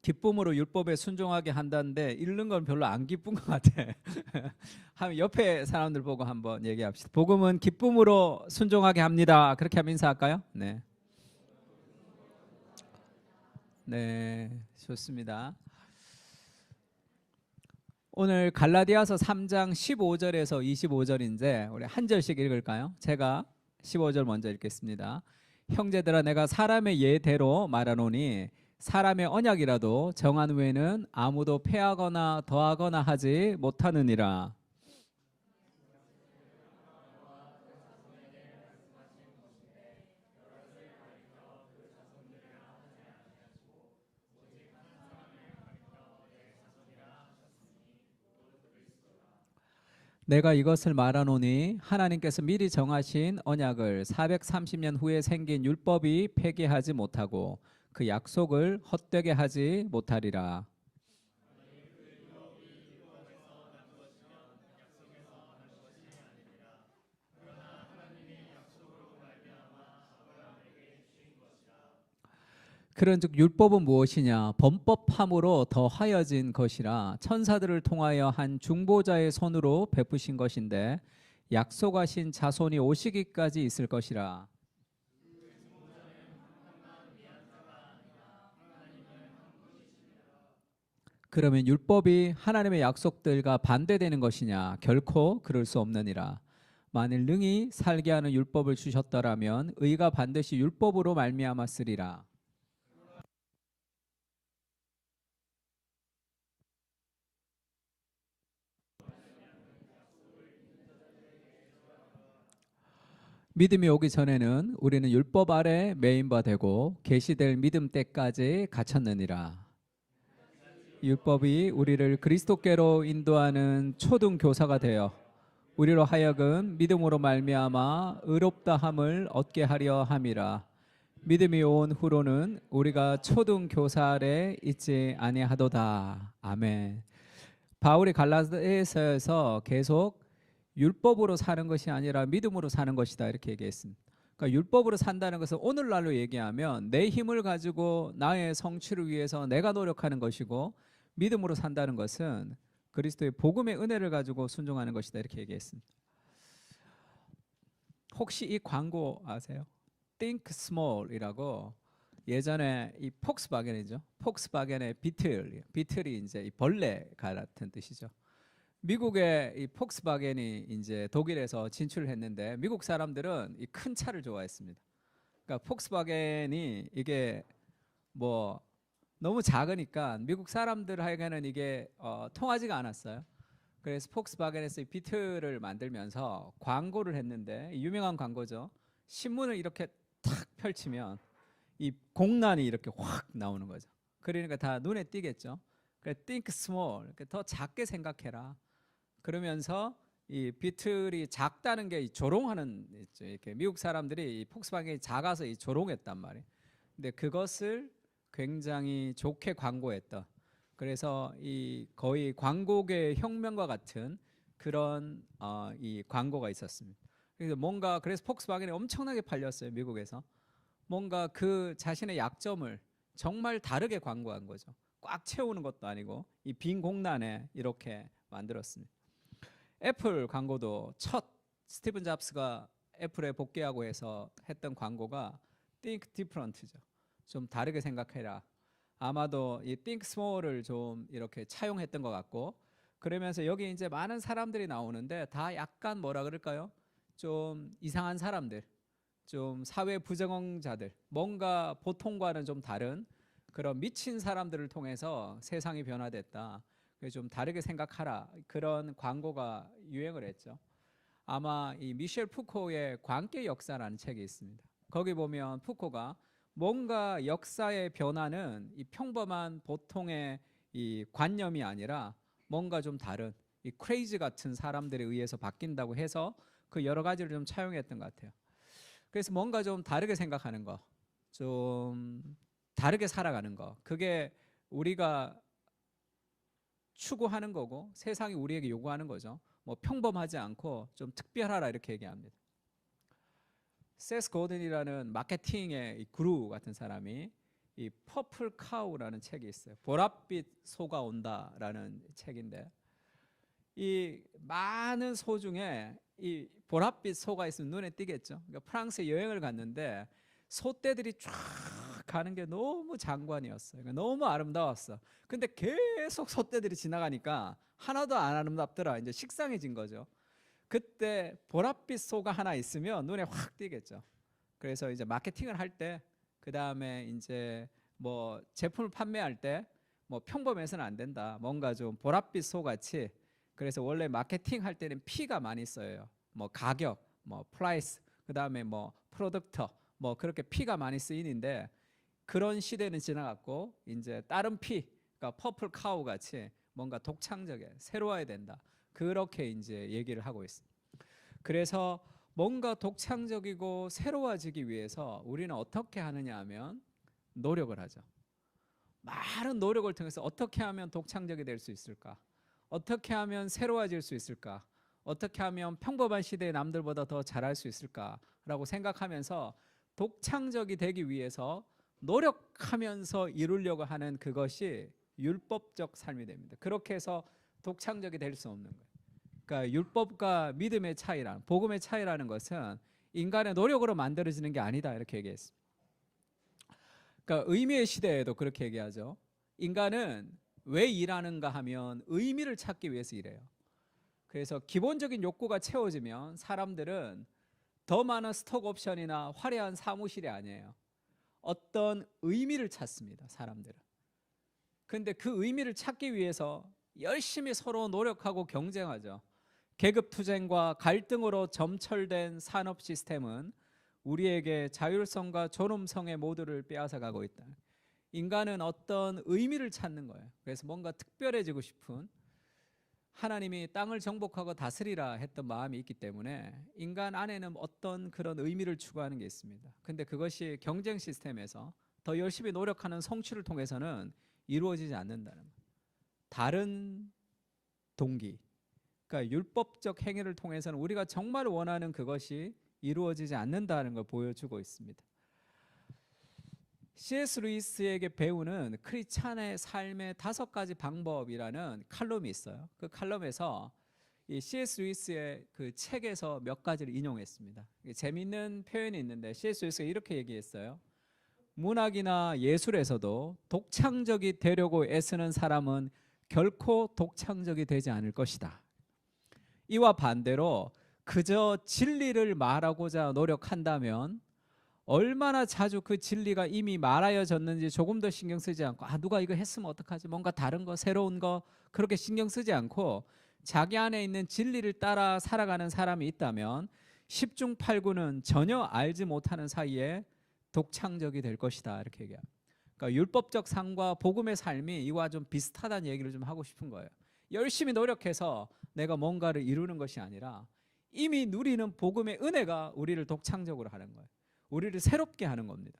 기쁨으로 율법에 순종하게 한다는데 읽는 건 별로 안 기쁜 것 같아. 옆에 사람들 보고 한번 얘기합시다. 복음은 기쁨으로 순종하게 합니다. 그렇게 하면 인사할까요? 네. 네, 좋습니다. 오늘 갈라디아서 3장 15절에서 25절인데 우리 한 절씩 읽을까요? 제가 15절 먼저 읽겠습니다. 형제들아 내가 사람의 예대로 말하노니 사람의 언약이라도 정한 후에는 아무도 폐하거나 더하거나 하지 못하느니라. 내가 이것을 말하노니 하나님께서 미리 정하신 언약을 430년 후에 생긴 율법이 폐기하지 못하고 그 약속을 헛되게 하지 못하리라. 그런즉 율법은 무엇이냐? 범법함으로 더하여진 것이라 천사들을 통하여 한 중보자의 손으로 베푸신 것인데 약속하신 자손이 오시기까지 있을 것이라. 그러면 율법이 하나님의 약속들과 반대되는 것이냐? 결코 그럴 수 없느니라. 만일 능히 살게 하는 율법을 주셨더라면 의가 반드시 율법으로 말미암았으리라. 믿음이 오기 전에는 우리는 율법 아래 매인 바 되고 계시될 믿음 때까지 갇혔느니라. 율법이 우리를 그리스도께로 인도하는 초등 교사가 되어 우리로 하여금 믿음으로 말미암아 의롭다함을 얻게 하려 함이라. 믿음이 온 후로는 우리가 초등 교사 아래 있지 아니하도다. 아멘. 바울이 갈라디아서에서 계속 율법으로 사는 것이 아니라 믿음으로 사는 것이다 이렇게 얘기했습니다. 그러니까 율법으로 산다는 것은 오늘날로 얘기하면 내 힘을 가지고 나의 성취를 위해서 내가 노력하는 것이고, 믿음으로 산다는 것은 그리스도의 복음의 은혜를 가지고 순종하는 것이다 이렇게 얘기했습니다. 혹시 이 광고 아세요? Think Small이라고, 예전에 이 폭스바겐이죠. 폭스바겐의 비틀이 이제 이 벌레 같은 뜻이죠. 미국의 이 폭스바겐이 이제 독일에서 진출했는데 미국 사람들은 이 큰 차를 좋아했습니다. 그러니까 폭스바겐이 이게 뭐 너무 작으니까 미국 사람들에게는 이게 통하지가 않았어요. 그래서 폭스바겐에서 이 비틀을 만들면서 광고를 했는데, 유명한 광고죠. 신문을 이렇게 탁 펼치면 이 공란이 이렇게 확 나오는 거죠. 그러니까 다 눈에 띄겠죠. 그래, think small, 더 작게 생각해라. 그러면서 이 비틀이 작다는 게 조롱하는 있죠. 이렇게 미국 사람들이 이 폭스바겐이 작아서 이 조롱했단 말이에요. 근데 그것을 굉장히 좋게 광고했던, 그래서 이 거의 광고계 혁명과 같은 그런 이 광고가 있었습니다. 그래서 폭스바겐이 엄청나게 팔렸어요, 미국에서. 뭔가 그 자신의 약점을 정말 다르게 광고한 거죠. 꽉 채우는 것도 아니고 이 빈 공란에 이렇게 만들었습니다. 애플 광고도 첫 스티븐 잡스가 애플에 복귀하고 해서 했던 광고가 Think Different죠. 좀 다르게 생각해라. 아마도 이 Think Small을 좀 이렇게 차용했던 것 같고, 그러면서 여기 이제 많은 사람들이 나오는데 다 약간 뭐라 그럴까요? 좀 이상한 사람들, 좀 사회 부정자들, 뭔가 보통과는 좀 다른 그런 미친 사람들을 통해서 세상이 변화됐다. 좀 다르게 생각하라. 그런 광고가 유행을 했죠. 아마 이 미셸 푸코의 광기의 역사라는 책이 있습니다. 거기 보면 푸코가 뭔가 역사의 변화는 이 평범한 보통의 이 관념이 아니라 뭔가 좀 다른 이 크레이지 같은 사람들에 의해서 바뀐다고 해서 그 여러 가지를 좀 차용했던 것 같아요. 그래서 뭔가 좀 다르게 생각하는 거, 좀 다르게 살아가는 거, 그게 우리가 추구하는 거고 세상이 우리에게 요구하는 거죠. 뭐 평범하지 않고 좀 특별하라 이렇게 얘기합니다. 세스 고든이라는 마케팅의 이 구루 같은 사람이 이 퍼플 카우라는 책이 있어요. 보랏빛 소가 온다라는 책인데, 이 많은 소 중에 이 보랏빛 소가 있으면 눈에 띄겠죠. 그러니까 프랑스에 여행을 갔는데 소떼들이 쫙 가는 게 너무 장관이었어요. 그러니까 너무 아름다웠어. 근데 계속 소떼들이 지나가니까 하나도 안 아름답더라. 이제 식상해진 거죠. 그때 보랏빛 소가 하나 있으면 눈에 확 띄겠죠. 그래서 이제 마케팅을 할 때, 그 다음에 이제 뭐 제품을 판매할 때 뭐 평범해서는 안 된다. 뭔가 좀 보랏빛 소 같이. 그래서 원래 마케팅 할 때는 P가 많이 써요. 뭐 가격, 뭐 프라이스, 그 다음에 뭐 프로덕터, 뭐 그렇게 P가 많이 쓰이는데, 그런 시대는 지나갔고 이제 다른 P, 그러니까 퍼플 카우 같이 뭔가 독창적이야, 새로워야 된다. 그렇게 이제 얘기를 하고 있습니다. 그래서 뭔가 독창적이고 새로워지기 위해서 우리는 어떻게 하느냐 하면 노력을 하죠. 많은 노력을 통해서 어떻게 하면 독창적이 될 수 있을까? 어떻게 하면 새로워질 수 있을까? 어떻게 하면 평범한 시대의 남들보다 더 잘할 수 있을까라고 생각하면서 독창적이 되기 위해서 노력하면서 이루려고 하는 그것이 율법적 삶이 됩니다. 그렇게 해서 독창적이 될 수 없는 거예요. 그러니까 율법과 믿음의 차이란, 복음의 차이라는 것은 인간의 노력으로 만들어지는 게 아니다, 이렇게 얘기했습니다. 그러니까 의미의 시대에도 그렇게 얘기하죠. 인간은 왜 일하는가 하면 의미를 찾기 위해서 일해요. 그래서 기본적인 욕구가 채워지면 사람들은 더 많은 스톡 옵션이나 화려한 사무실이 아니에요. 어떤 의미를 찾습니다, 사람들은. 근데 그 의미를 찾기 위해서 열심히 서로 노력하고 경쟁하죠. 계급투쟁과 갈등으로 점철된 산업 시스템은 우리에게 자율성과 존엄성의 모두를 빼앗아가고 있다. 인간은 어떤 의미를 찾는 거예요. 그래서 뭔가 특별해지고 싶은, 하나님이 땅을 정복하고 다스리라 했던 마음이 있기 때문에 인간 안에는 어떤 그런 의미를 추구하는 게 있습니다. 근데 그것이 경쟁 시스템에서 더 열심히 노력하는 성취를 통해서는 이루어지지 않는다는 거예요. 다른 동기, 그러니까 율법적 행위를 통해서는 우리가 정말 원하는 그것이 이루어지지 않는다는 걸 보여주고 있습니다. C.S. 루이스에게 배우는 크리스찬의 삶의 5가지 방법이라는 칼럼이 있어요. 그 칼럼에서 이 C.S. 루이스의 그 책에서 몇 가지를 인용했습니다. 재미있는 표현이 있는데 C.S. 루이스가 이렇게 얘기했어요. 문학이나 예술에서도 독창적이 되려고 애쓰는 사람은 결코 독창적이 되지 않을 것이다. 이와 반대로 그저 진리를 말하고자 노력한다면 얼마나 자주 그 진리가 이미 말하여졌는지 조금 더 신경 쓰지 않고, 누가 이거 했으면 어떡하지, 뭔가 다른 거, 새로운 거, 그렇게 신경 쓰지 않고 자기 안에 있는 진리를 따라 살아가는 사람이 있다면 10중 8구는 전혀 알지 못하는 사이에 독창적이 될 것이다, 이렇게 얘기합니다. 그러니까 율법적 삶과 복음의 삶이 이와 좀 비슷하다는 얘기를 좀 하고 싶은 거예요. 열심히 노력해서 내가 뭔가를 이루는 것이 아니라 이미 누리는 복음의 은혜가 우리를 독창적으로 하는 거예요. 우리를 새롭게 하는 겁니다.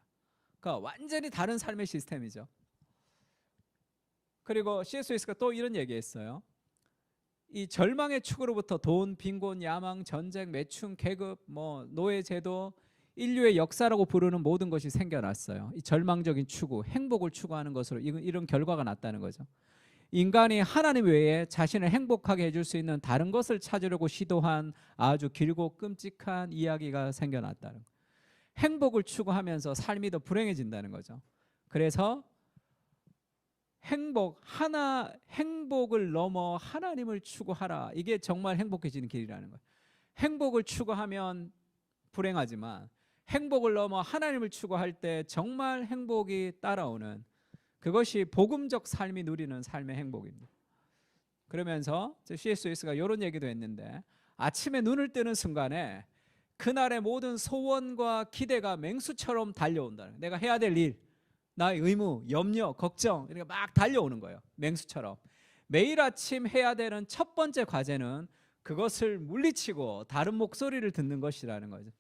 그러니까 완전히 다른 삶의 시스템이죠. 그리고 C.S. 루이스가 또 이런 얘기했어요. 이 절망의 축으로부터 돈, 빈곤, 야망, 전쟁, 매춘, 계급, 뭐 노예 제도, 인류의 역사라고 부르는 모든 것이 생겨났어요. 이 절망적인 추구, 행복을 추구하는 것으로 이런 결과가 났다는 거죠. 인간이 하나님 외에 자신을 행복하게 해줄 수 있는 다른 것을 찾으려고 시도한 아주 길고 끔찍한 이야기가 생겨났다는 거예요. 행복을 추구하면서 삶이 더 불행해진다는 거죠. 그래서 행복을 넘어 하나님을 추구하라. 이게 정말 행복해지는 길이라는 거예요. 행복을 추구하면 불행하지만 행복을 넘어 하나님을 추구할 때 정말 행복이 따라오는, 그것이 복음적 삶이 누리는 삶의 행복입니다. 그러면서 C.S. 루이스가 이런 얘기도 했는데, 아침에 눈을 뜨는 순간에 그날의 모든 소원과 기대가 맹수처럼 달려온다는, 내가 해야 될 일, 나의 의무, 염려, 걱정 이렇게 막 달려오는 거예요. 맹수처럼. 매일 아침 해야 되는 첫 번째 과제는 그것을 물리치고 다른 목소리를 듣는 것이라는 거죠.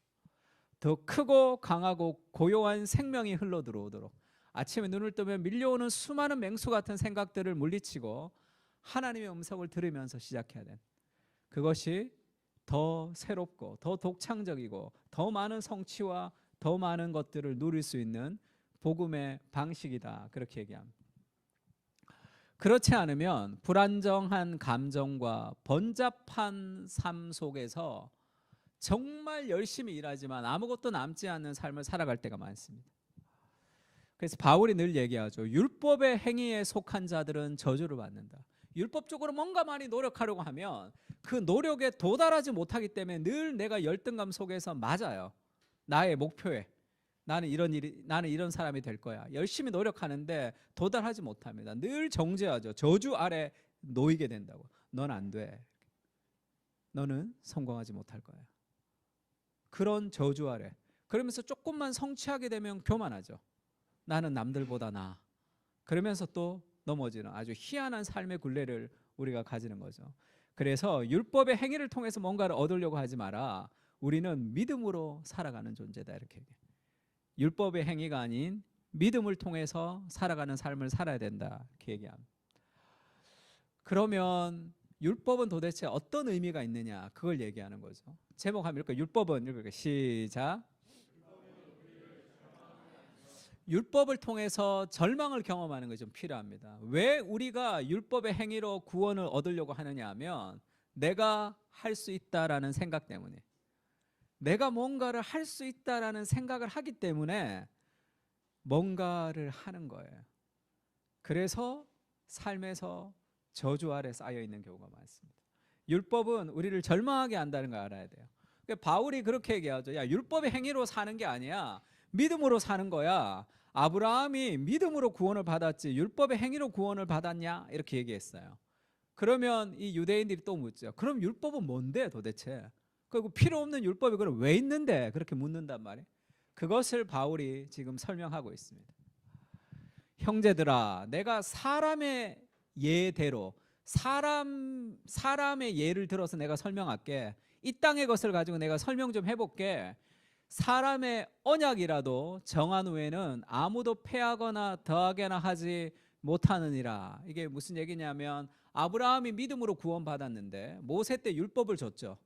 더 크고 강하고 고요한 생명이 흘러 들어오도록 아침에 눈을 뜨면 밀려오는 수많은 맹수 같은 생각들을 물리치고 하나님의 음성을 들으면서 시작해야 돼. 그것이 더 새롭고 더 독창적이고 더 많은 성취와 더 많은 것들을 누릴 수 있는 복음의 방식이다. 그렇게 얘기합니다. 그렇지 않으면 불안정한 감정과 번잡한 삶 속에서 정말 열심히 일하지만 아무것도 남지 않는 삶을 살아갈 때가 많습니다. 그래서 바울이 늘 얘기하죠. 율법의 행위에 속한 자들은 저주를 받는다. 율법적으로 뭔가 많이 노력하려고 하면 그 노력에 도달하지 못하기 때문에 늘 내가 열등감 속에서 맞아요. 나의 목표에. 나는 이런 사람이 될 거야. 열심히 노력하는데 도달하지 못합니다. 늘 정죄하죠. 저주 아래 놓이게 된다고. 넌 안 돼. 너는 성공하지 못할 거야. 그런 저주 아래. 그러면서 조금만 성취하게 되면 교만하죠. 나는 남들보다 나아. 그러면서 또 넘어지는 아주 희한한 삶의 굴레를 우리가 가지는 거죠. 그래서 율법의 행위를 통해서 뭔가를 얻으려고 하지 마라. 우리는 믿음으로 살아가는 존재다. 이렇게 얘기해요. 율법의 행위가 아닌 믿음을 통해서 살아가는 삶을 살아야 된다. 이렇게 얘기합니다. 그러면 율법은 도대체 어떤 의미가 있느냐? 그걸 얘기하는 거죠. 제목하면 이렇게 율법은 이렇게 시작. 율법을 통해서 절망을 경험하는 것이 좀 필요합니다. 왜 우리가 율법의 행위로 구원을 얻으려고 하느냐 하면 내가 할 수 있다라는 생각 때문에, 내가 뭔가를 할 수 있다라는 생각을 하기 때문에 뭔가를 하는 거예요. 그래서 삶에서 저주 아래 쌓여 있는 경우가 많습니다. 율법은 우리를 절망하게 한다는 걸 알아야 돼요. 바울이 그렇게 얘기하죠. 야, 율법의 행위로 사는 게 아니야. 믿음으로 사는 거야. 아브라함이 믿음으로 구원을 받았지 율법의 행위로 구원을 받았냐? 이렇게 얘기했어요. 그러면 이 유대인들이 또 묻죠. 그럼 율법은 뭔데 도대체? 그리고 필요 없는 율법이 그럼 왜 있는데? 그렇게 묻는단 말이에요. 그것을 바울이 지금 설명하고 있습니다. 형제들아, 내가 사람의 예대로 사람의 예를 들어서 내가 설명할게. 이 땅의 것을 가지고 내가 설명 좀 해볼게. 사람의 언약이라도 정한 후에는 아무도 패하거나 더하거나 하지 못하느니라. 이게 무슨 얘기냐면 아브라함이 믿음으로 구원받았는데 모세 때 율법을 줬죠.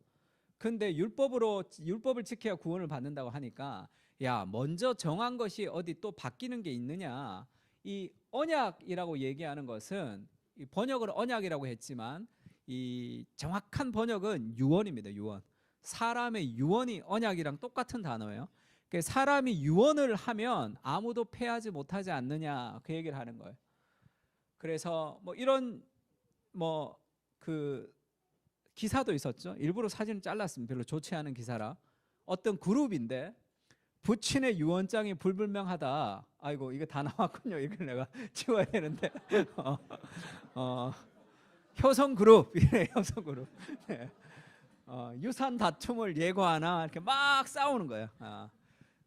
근데 율법을 지켜야 구원을 받는다고 하니까 야, 먼저 정한 것이 어디 또 바뀌는 게 있느냐. 이 언약이라고 얘기하는 것은 이 번역을 언약이라고 했지만 이 정확한 번역은 유언입니다. 유언. 사람의 유언이 언약이랑 똑같은 단어예요. 사람이 유언을 하면 아무도 패하지 못하지 않느냐 그 얘기를 하는 거예요. 그래서 뭐 이런 그 기사도 있었죠. 일부러 사진을 잘랐습니다. 별로 좋지 않은 기사라. 어떤 그룹인데 부친의 유언장이 불분명하다. 아이고 이거 다 나왔군요. 이걸 내가 지워야 되는데. 효성 그룹, 효성 그룹. 네. 유산 다툼을 예고하나 이렇게 막 싸우는 거예요.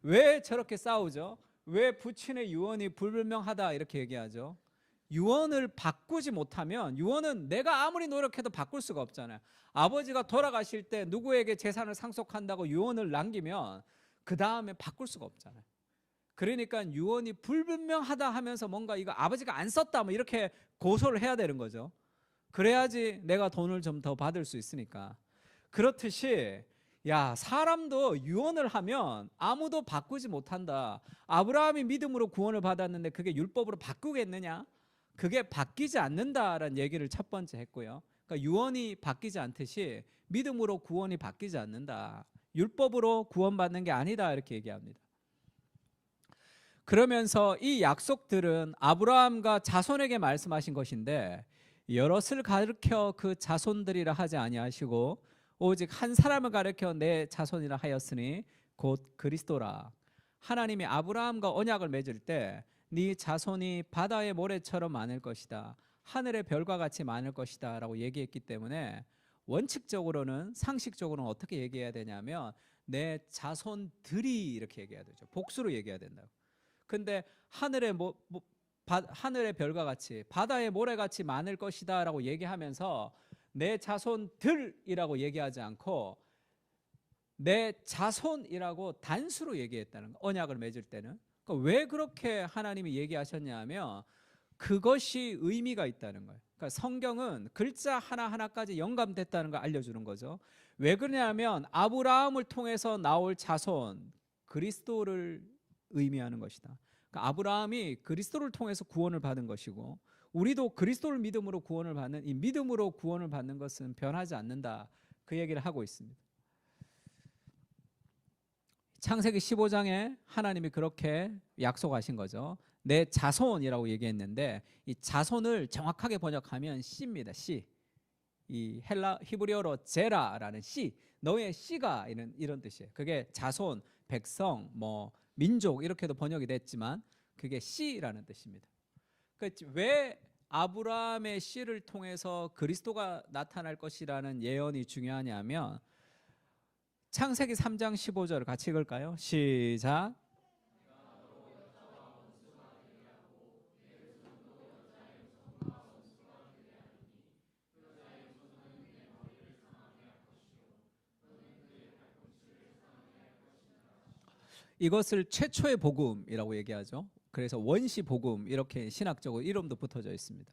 왜 저렇게 싸우죠? 왜 부친의 유언이 불분명하다 이렇게 얘기하죠? 유언을 바꾸지 못하면 유언은 내가 아무리 노력해도 바꿀 수가 없잖아요. 아버지가 돌아가실 때 누구에게 재산을 상속한다고 유언을 남기면 그 다음에 바꿀 수가 없잖아요. 그러니까 유언이 불분명하다 하면서 뭔가 이거 아버지가 안 썼다 뭐 이렇게 고소를 해야 되는 거죠. 그래야지 내가 돈을 좀 더 받을 수 있으니까. 그렇듯이 야, 사람도 유언을 하면 아무도 바꾸지 못한다. 아브라함이 믿음으로 구원을 받았는데 그게 율법으로 바꾸겠느냐? 그게 바뀌지 않는다라는 얘기를 첫 번째 했고요. 그러니까 유언이 바뀌지 않듯이 믿음으로 구원이 바뀌지 않는다. 율법으로 구원받는 게 아니다 이렇게 얘기합니다. 그러면서 이 약속들은 아브라함과 자손에게 말씀하신 것인데 여럿을 가르쳐 그 자손들이라 하지 아니하시고 오직 한 사람을 가르쳐 내 자손이라 하였으니 곧 그리스도라. 하나님이 아브라함과 언약을 맺을 때 네 자손이 바다의 모래처럼 많을 것이다. 하늘의 별과 같이 많을 것이다 라고 얘기했기 때문에 원칙적으로는 상식적으로는 어떻게 얘기해야 되냐면 내 자손들이 이렇게 얘기해야 되죠. 복수로 얘기해야 된다고. 근데 하늘의 별과 같이 바다의 모래같이 많을 것이다 라고 얘기하면서 내 자손들이라고 얘기하지 않고 내 자손이라고 단수로 얘기했다는 거. 언약을 맺을 때는. 그러니까 왜 그렇게 하나님이 얘기하셨냐 하면 그것이 의미가 있다는 거예요. 그러니까 성경은 글자 하나하나까지 영감됐다는 걸 알려주는 거죠. 왜 그러냐면 아브라함을 통해서 나올 자손 그리스도를 의미하는 것이다. 그러니까 아브라함이 그리스도를 통해서 구원을 받은 것이고 우리도 그리스도를 믿음으로 구원을 받는 이 믿음으로 구원을 받는 것은 변하지 않는다. 그 얘기를 하고 있습니다. 창세기 15장에 하나님이 그렇게 약속하신 거죠. 내 자손이라고 얘기했는데 이 자손을 정확하게 번역하면 씨입니다. 씨. 이 히브리어로 제라라는 씨, 너의 씨가 이런 뜻이에요. 그게 자손, 백성, 뭐 민족 이렇게도 번역이 됐지만 그게 씨라는 뜻입니다. 그러니까 왜 아브라함의 씨를 통해서 그리스도가 나타날 것이라는 예언이 중요하냐면 창세기 3장 15절을 같이 읽을까요? 시작. 이것을 최초의 복음이라고 얘기하죠. 그래서 원시 복음 이렇게 신학적으로 이름도 붙어져 있습니다.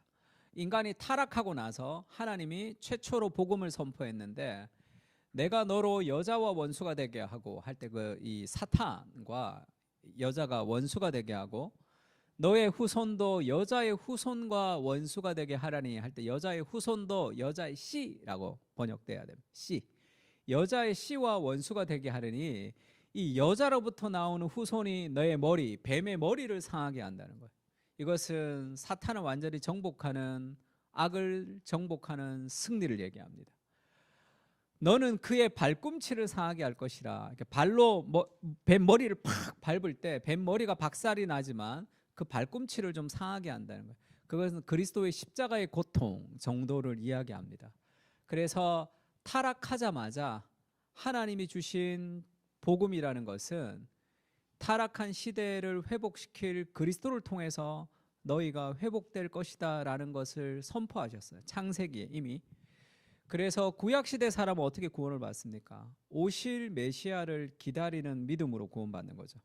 인간이 타락하고 나서 하나님이 최초로 복음을 선포했는데 내가 너로 여자와 원수가 되게 하고 할 때 그 이 사탄과 여자가 원수가 되게 하고 너의 후손도 여자의 후손과 원수가 되게 하라니 할 때 여자의 후손도 여자의 씨라고 번역돼야 됩니다. 씨. 여자의 씨와 원수가 되게 하려니 이 여자로부터 나오는 후손이 너의 머리, 뱀의 머리를 상하게 한다는 거예요. 이것은 사탄을 완전히 정복하는 악을 정복하는 승리를 얘기합니다. 너는 그의 발꿈치를 상하게 할 것이라. 발로 뱀 머리를 팍 밟을 때 뱀 머리가 박살이 나지만 그 발꿈치를 좀 상하게 한다는 거예요. 그것은 그리스도의 십자가의 고통 정도를 이야기합니다. 그래서 타락하자마자 하나님이 주신 복음이라는 것은 타락한 시대를 회복시킬 그리스도를 통해서 너희가 회복될 것이다 라는 것을 선포하셨어요. 창세기에 이미. 그래서 구약시대 사람은 어떻게 구원을 받습니까? 오실 메시아를 기다리는 믿음으로 구원받는 거죠.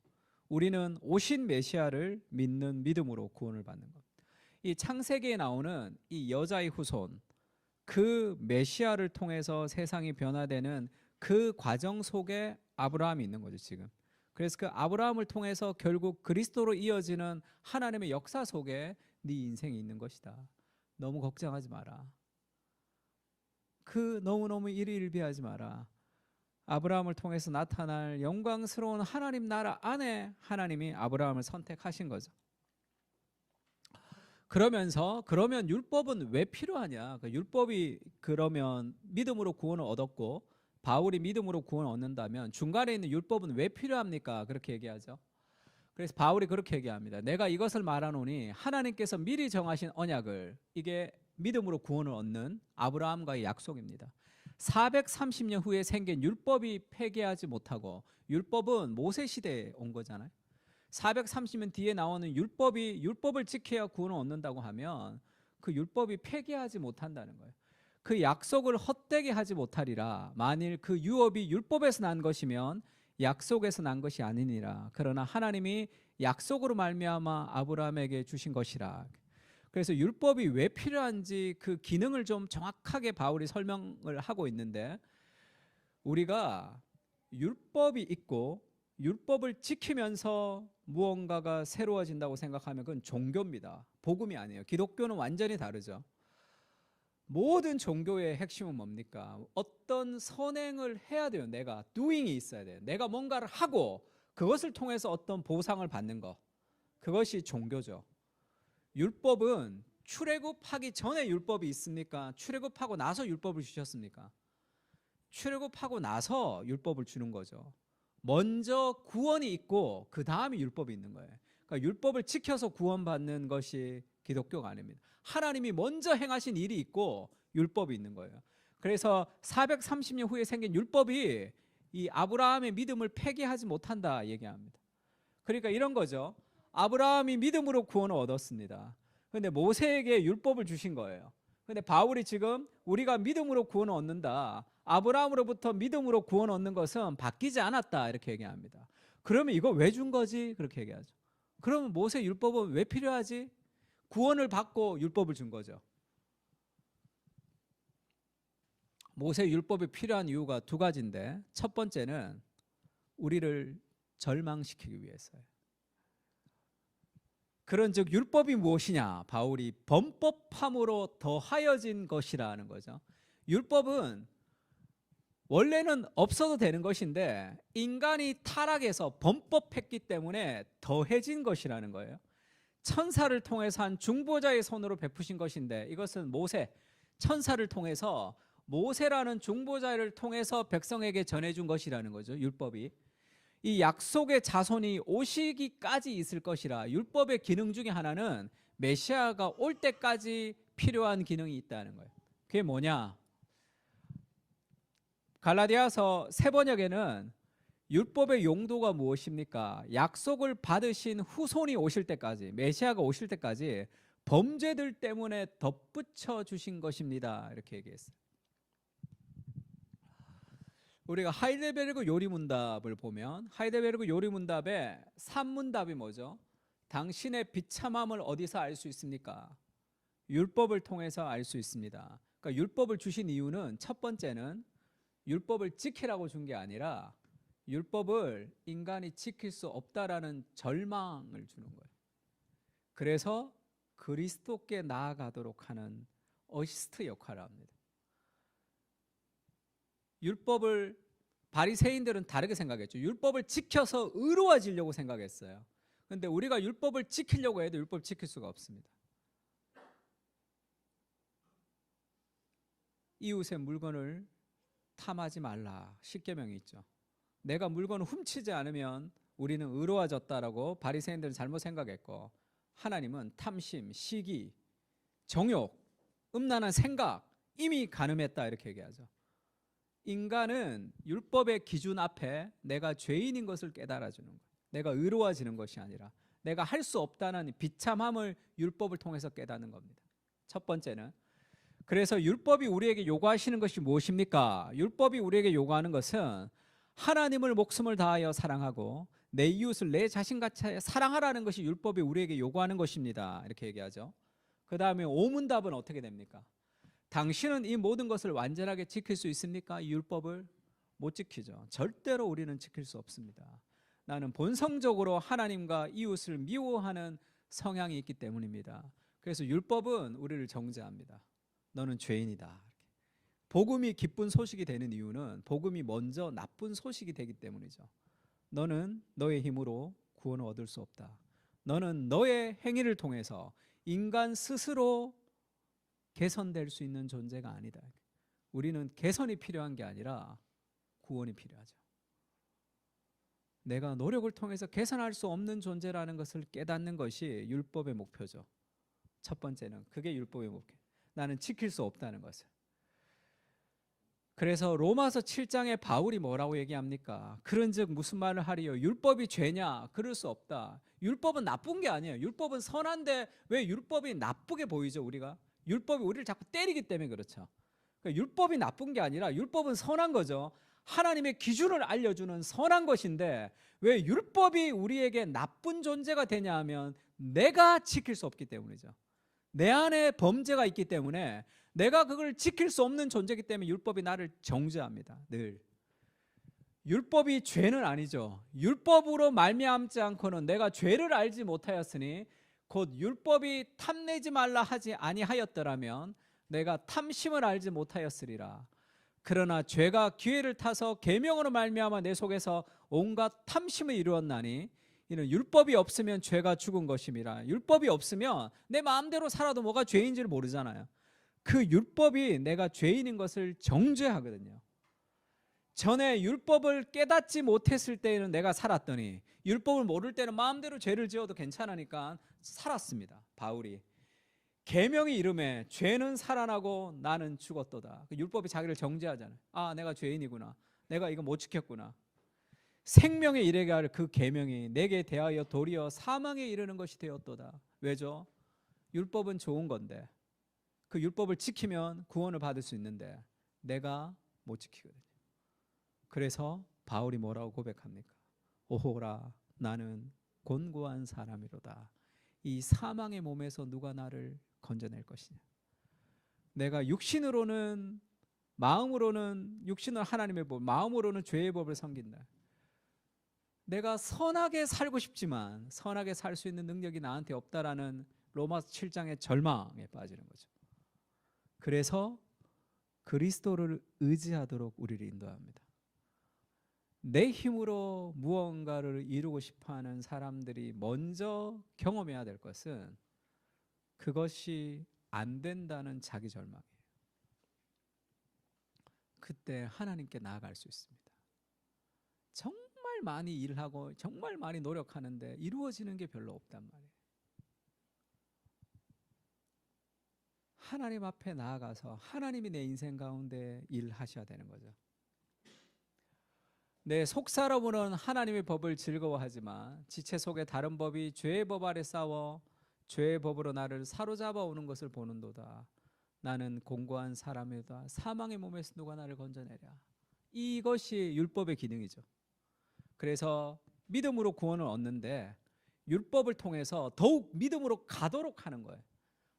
우리는 오신 메시아를 믿는 믿음으로 구원을 받는 겁니다. 이 창세기에 나오는 이 여자의 후손, 그 메시아를 통해서 세상이 변화되는 그 과정 속에 아브라함이 있는 거죠 지금. 그래서 그 아브라함을 통해서 결국 그리스도로 이어지는 하나님의 역사 속에 네 인생이 있는 것이다. 너무 걱정하지 마라. 그 너무너무 일희일비하지 마라. 아브라함을 통해서 나타날 영광스러운 하나님 나라 안에 하나님이 아브라함을 선택하신 거죠. 그러면 율법은 왜 필요하냐? 그러니까 율법이 그러면 믿음으로 구원을 얻었고 바울이 믿음으로 구원을 얻는다면 중간에 있는 율법은 왜 필요합니까? 그렇게 얘기하죠. 그래서 바울이 그렇게 얘기합니다. 내가 이것을 말하노니 하나님께서 미리 정하신 언약을, 이게 믿음으로 구원을 얻는 아브라함과의 약속입니다. 430년 후에 생긴 율법이 폐기하지 못하고, 율법은 모세 시대에 온 거잖아요. 430년 뒤에 나오는 율법을 지켜야 구원을 얻는다고 하면 그 율법이 폐기하지 못한다는 거예요. 그 약속을 헛되게 하지 못하리라. 만일 그 유업이 율법에서 난 것이면 약속에서 난 것이 아니니라. 그러나 하나님이 약속으로 말미암아 아브라함에게 주신 것이라. 그래서 율법이 왜 필요한지 그 기능을 좀 정확하게 바울이 설명을 하고 있는데, 우리가 율법이 있고 율법을 지키면서 무언가가 새로워진다고 생각하면 그건 종교입니다. 복음이 아니에요. 기독교는 완전히 다르죠. 모든 종교의 핵심은 뭡니까? 어떤 선행을 해야 돼요. 내가 doing이 있어야 돼요. 내가 뭔가를 하고 그것을 통해서 어떤 보상을 받는 것, 그것이 종교죠. 율법은 출애굽하기 전에 율법이 있습니까? 출애굽하고 나서 율법을 주셨습니까? 출애굽하고 나서 율법을 주는 거죠. 먼저 구원이 있고 그 다음에 율법이 있는 거예요. 그러니까 율법을 지켜서 구원받는 것이 기독교가 아닙니다. 하나님이 먼저 행하신 일이 있고 율법이 있는 거예요. 그래서 430년 후에 생긴 율법이 이 아브라함의 믿음을 폐기하지 못한다 얘기합니다. 그러니까 이런 거죠. 아브라함이 믿음으로 구원을 얻었습니다. 그런데 모세에게 율법을 주신 거예요. 그런데 바울이 지금 우리가 믿음으로 구원을 얻는다, 아브라함으로부터 믿음으로 구원 얻는 것은 바뀌지 않았다 이렇게 얘기합니다. 그러면 이거 왜 준 거지? 그렇게 얘기하죠. 그러면 모세 율법은 왜 필요하지? 구원을 받고 율법을 준 거죠. 모세 율법이 필요한 이유가 두 가지인데, 첫 번째는 우리를 절망시키기 위해서예요. 그런즉 율법이 무엇이냐? 바울이 범법함으로 더하여진 것이라는 거죠. 율법은 원래는 없어도 되는 것인데 인간이 타락해서 범법했기 때문에 더해진 것이라는 거예요. 천사를 통해서 한 중보자의 손으로 베푸신 것인데 이것은 모세, 천사를 통해서 모세라는 중보자를 통해서 백성에게 전해준 것이라는 거죠. 율법이. 이 약속의 자손이 오시기까지 있을 것이라. 율법의 기능 중에 하나는 메시아가 올 때까지 필요한 기능이 있다는 거예요. 그게 뭐냐? 갈라디아서 세 번역에는 율법의 용도가 무엇입니까? 약속을 받으신 후손이 오실 때까지, 메시아가 오실 때까지 범죄들 때문에 덧붙여 주신 것입니다. 이렇게 얘기했어요. 우리가 하이델베르그 요리문답을 보면 하이델베르그 요리문답의 3문답이 뭐죠? 당신의 비참함을 어디서 알 수 있습니까? 율법을 통해서 알 수 있습니다. 그러니까 율법을 주신 이유는 첫 번째는 율법을 지키라고 준 게 아니라 율법을 인간이 지킬 수 없다라는 절망을 주는 거예요. 그래서 그리스도께 나아가도록 하는 어시스트 역할을 합니다. 율법을 바리새인들은 다르게 생각했죠. 율법을 지켜서 의로워지려고 생각했어요. 그런데 우리가 율법을 지키려고 해도 율법을 지킬 수가 없습니다. 이웃의 물건을 탐하지 말라. 십계명이 있죠. 내가 물건을 훔치지 않으면 우리는 의로워졌다라고 바리새인들은 잘못 생각했고 하나님은 탐심, 시기, 정욕, 음란한 생각 이미 간음했다 이렇게 얘기하죠. 인간은 율법의 기준 앞에 내가 죄인인 것을 깨달아주는 거예요. 내가 의로워지는 것이 아니라 내가 할 수 없다는 비참함을 율법을 통해서 깨닫는 겁니다. 첫 번째는 그래서 율법이 우리에게 요구하시는 것이 무엇입니까? 율법이 우리에게 요구하는 것은 하나님을 목숨을 다하여 사랑하고 내 이웃을 내 자신같이 사랑하라는 것이 율법이 우리에게 요구하는 것입니다. 이렇게 얘기하죠. 그 다음에 오문답은 어떻게 됩니까? 당신은 이 모든 것을 완전하게 지킬 수 있습니까? 이 율법을 못 지키죠. 절대로 우리는 지킬 수 없습니다. 나는 본성적으로 하나님과 이웃을 미워하는 성향이 있기 때문입니다. 그래서 율법은 우리를 정죄합니다. 너는 죄인이다. 복음이 기쁜 소식이 되는 이유는 복음이 먼저 나쁜 소식이 되기 때문이죠. 너는 너의 힘으로 구원을 얻을 수 없다. 너는 너의 행위를 통해서 인간 스스로 개선될 수 있는 존재가 아니다. 우리는 개선이 필요한 게 아니라 구원이 필요하죠. 내가 노력을 통해서 개선할 수 없는 존재라는 것을 깨닫는 것이 율법의 목표죠. 첫 번째는 그게 율법의 목표. 나는 지킬 수 없다는 것을. 그래서 로마서 7장에 바울이 뭐라고 얘기합니까? 그런즉 무슨 말을 하리요? 율법이 죄냐? 그럴 수 없다. 율법은 나쁜 게 아니에요. 율법은 선한데 왜 율법이 나쁘게 보이죠? 우리가 율법이 우리를 자꾸 때리기 때문에 그렇죠. 그러니까 율법이 나쁜 게 아니라 율법은 선한 거죠. 하나님의 기준을 알려주는 선한 것인데 왜 율법이 우리에게 나쁜 존재가 되냐 하면 내가 지킬 수 없기 때문이죠. 내 안에 범죄가 있기 때문에 내가 그걸 지킬 수 없는 존재이기 때문에 율법이 나를 정죄합니다. 늘. 율법이 죄는 아니죠. 율법으로 말미암지 않고는 내가 죄를 알지 못하였으니 곧 율법이 탐내지 말라 하지 아니하였더라면 내가 탐심을 알지 못하였으리라. 그러나 죄가 기회를 타서 계명으로 말미암아 내 속에서 온갖 탐심을 이루었나니 이는 율법이 없으면 죄가 죽은 것임이라. 율법이 없으면 내 마음대로 살아도 뭐가 죄인지를 모르잖아요. 그 율법이 내가 죄인인 것을 정죄하거든요. 전에 율법을 깨닫지 못했을 때에는 내가 살았더니 율법을 모를 때는 마음대로 죄를 지어도 괜찮으니까 살았습니다. 바울이 계명이 이름에 죄는 살아나고 나는 죽었도다. 율법이 자기를 정죄하잖아요. 아, 내가 죄인이구나. 내가 이거 못 지켰구나. 생명에 이르게 할 그 계명이 내게 대하여 도리어 사망에 이르는 것이 되었도다. 왜죠? 율법은 좋은 건데 그 율법을 지키면 구원을 받을 수 있는데 내가 못 지키거든요. 그래서 바울이 뭐라고 고백합니까? 오호라 나는 곤고한 사람이로다. 이 사망의 몸에서 누가 나를 건져낼 것이냐. 내가 육신으로는 마음으로는 육신은 하나님의 법, 마음으로는 죄의 법을 섬긴다. 내가 선하게 살고 싶지만 선하게 살 수 있는 능력이 나한테 없다라는 로마서 7장의 절망에 빠지는 거죠. 그래서 그리스도를 의지하도록 우리를 인도합니다. 내 힘으로 무언가를 이루고 싶어하는 사람들이 먼저 경험해야 될 것은 그것이 안 된다는 자기 절망이에요. 그때 하나님께 나아갈 수 있습니다. 정말 많이 일하고 정말 많이 노력하는데 이루어지는 게 별로 없단 말이에요. 하나님 앞에 나아가서 하나님이 내 인생 가운데 일하셔야 되는 거죠. 내 속사람으로는 하나님의 법을 즐거워하지만 지체 속에 다른 법이 죄의 법 아래 싸워 죄의 법으로 나를 사로잡아 오는 것을 보는도다. 나는 공고한 사람이다. 사망의 몸에서 누가 나를 건져내랴. 이것이 율법의 기능이죠. 그래서 믿음으로 구원을 얻는데 율법을 통해서 더욱 믿음으로 가도록 하는 거예요.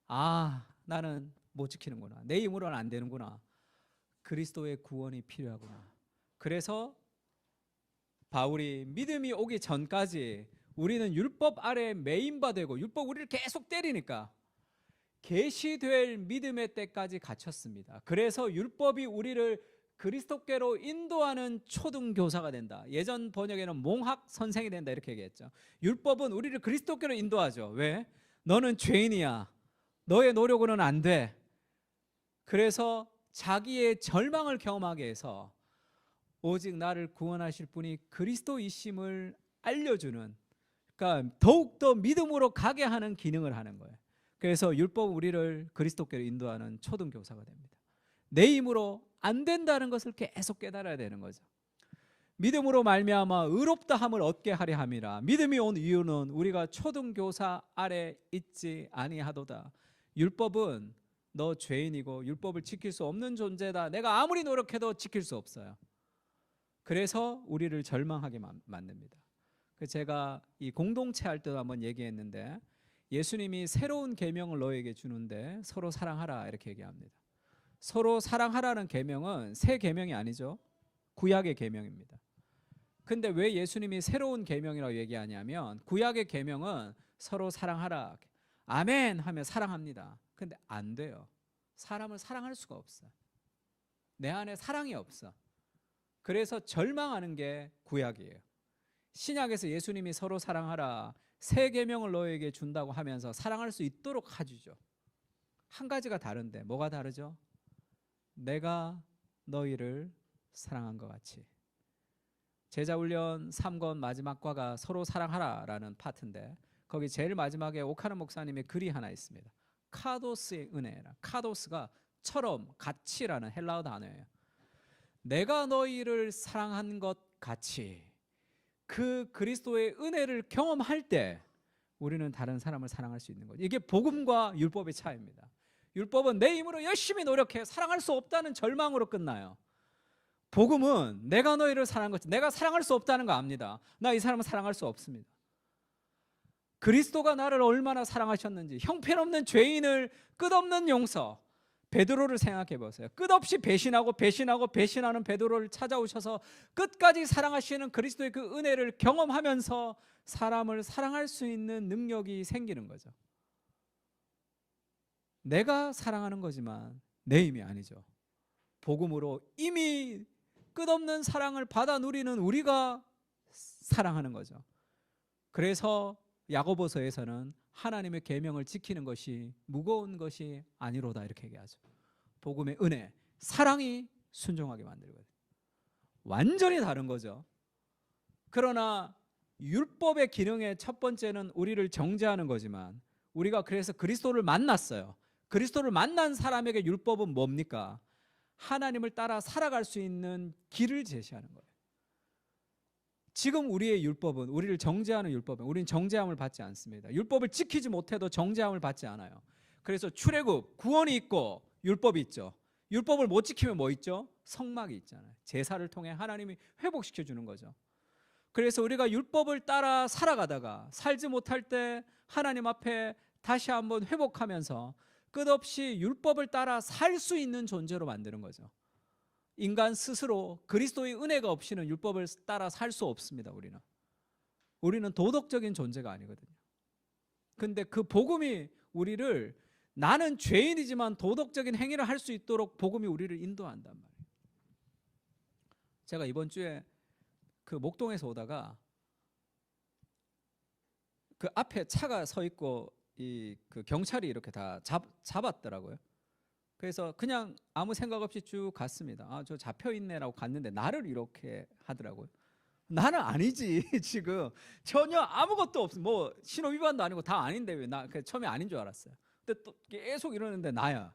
아, 나는 못 지키는구나. 내 힘으로는 안 되는구나. 그리스도의 구원이 필요하구나. 그래서 바울이 믿음이 오기 전까지 우리는 율법 아래 매인바되고 율법 우리를 계속 때리니까 계시될 믿음의 때까지 갇혔습니다. 그래서 율법이 우리를 그리스도께로 인도하는 초등교사가 된다. 예전 번역에는 몽학 선생이 된다 이렇게 얘기했죠. 율법은 우리를 그리스도께로 인도하죠. 왜? 너는 죄인이야. 너의 노력으로는 안 돼. 그래서 자기의 절망을 경험하게 해서 오직 나를 구원하실 분이 그리스도이심을 알려주는, 그러니까 더욱더 믿음으로 가게 하는 기능을 하는 거예요. 그래서 율법은 우리를 그리스도께로 인도하는 초등교사가 됩니다. 내 힘으로 안 된다는 것을 계속 깨달아야 되는 거죠. 믿음으로 말미암아 의롭다함을 얻게 하려 함이라. 믿음이 온 이유는 우리가 초등교사 아래 있지 아니하도다. 율법은 너 죄인이고 율법을 지킬 수 없는 존재다. 내가 아무리 노력해도 지킬 수 없어요. 그래서 우리를 절망하게 만듭니다. 제가 이 공동체 할 때도 한번 얘기했는데 예수님이 새로운 계명을 너에게 주는데 서로 사랑하라 이렇게 얘기합니다. 서로 사랑하라는 계명은 새 계명이 아니죠. 구약의 계명입니다. 근데 왜 예수님이 새로운 계명이라고 얘기하냐면 구약의 계명은 서로 사랑하라. 아멘 하면 사랑합니다. 근데 안 돼요. 사람을 사랑할 수가 없어. 내 안에 사랑이 없어. 그래서 절망하는 게 구약이에요. 신약에서 예수님이 서로 사랑하라 새 계명을 너에게 준다고 하면서 사랑할 수 있도록 해주죠. 한 가지가 다른데 뭐가 다르죠? 내가 너희를 사랑한 것 같이. 제자훈련 3권 마지막 과가 서로 사랑하라라는 파트인데 거기 제일 마지막에 오카노 목사님의 글이 하나 있습니다. 카도스의 은혜라. 카도스가 처럼 같이라는 헬라어 단어예요. 내가 너희를 사랑한 것 같이 그 그리스도의 은혜를 경험할 때 우리는 다른 사람을 사랑할 수 있는 거죠. 이게 복음과 율법의 차이입니다. 율법은 내 힘으로 열심히 노력해 사랑할 수 없다는 절망으로 끝나요. 복음은 내가 너희를 사랑한 것, 내가 사랑할 수 없다는 거 압니다. 나 이 사람을 사랑할 수 없습니다. 그리스도가 나를 얼마나 사랑하셨는지, 형편없는 죄인을 끝없는 용서. 베드로를 생각해 보세요. 끝없이 배신하는 베드로를 찾아오셔서 끝까지 사랑하시는 그리스도의 그 은혜를 경험하면서 사람을 사랑할 수 있는 능력이 생기는 거죠. 내가 사랑하는 거지만 내 힘이 아니죠. 복음으로 이미 끝없는 사랑을 받아 누리는 우리가 사랑하는 거죠. 그래서 야고보서에서는 하나님의 계명을 지키는 것이 무거운 것이 아니로다 이렇게 얘기하죠. 복음의 은혜, 사랑이 순종하게 만들거든요. 완전히 다른 거죠. 그러나 율법의 기능의 첫 번째는 우리를 정죄하는 거지만 우리가 그래서 그리스도를 만났어요. 그리스도를 만난 사람에게 율법은 뭡니까? 하나님을 따라 살아갈 수 있는 길을 제시하는 거예요. 지금 우리의 율법은, 우리를 정죄하는 율법은 우리는 정죄함을 받지 않습니다. 율법을 지키지 못해도 정죄함을 받지 않아요. 그래서 출애굽, 구원이 있고 율법이 있죠. 율법을 못 지키면 뭐 있죠? 성막이 있잖아요. 제사를 통해 하나님이 회복시켜 주는 거죠. 그래서 우리가 율법을 따라 살아가다가 살지 못할 때 하나님 앞에 다시 한번 회복하면서 끝없이 율법을 따라 살 수 있는 존재로 만드는 거죠. 인간 스스로 그리스도의 은혜가 없이는 율법을 따라 살 수 없습니다. 우리는 우리는 도덕적인 존재가 아니거든요. 근데 그 복음이 우리를 나는 죄인이지만 도덕적인 행위를 할 수 있도록 복음이 우리를 인도한단 말이에요. 제가 이번 주에 그 목동에서 오다가 그 앞에 차가 서 있고 그 경찰이 이렇게 다 잡았더라고요. 그래서 그냥 아무 생각 없이 쭉 갔습니다. 아, 저 잡혀 있네라고 갔는데 나를 이렇게 하더라고요. 나는 아니지. 지금 전혀 아무것도 없어. 뭐 신호 위반도 아니고 다 아닌데 왜 나 처음에 아닌 줄 알았어요. 근데 또 계속 이러는데 나야.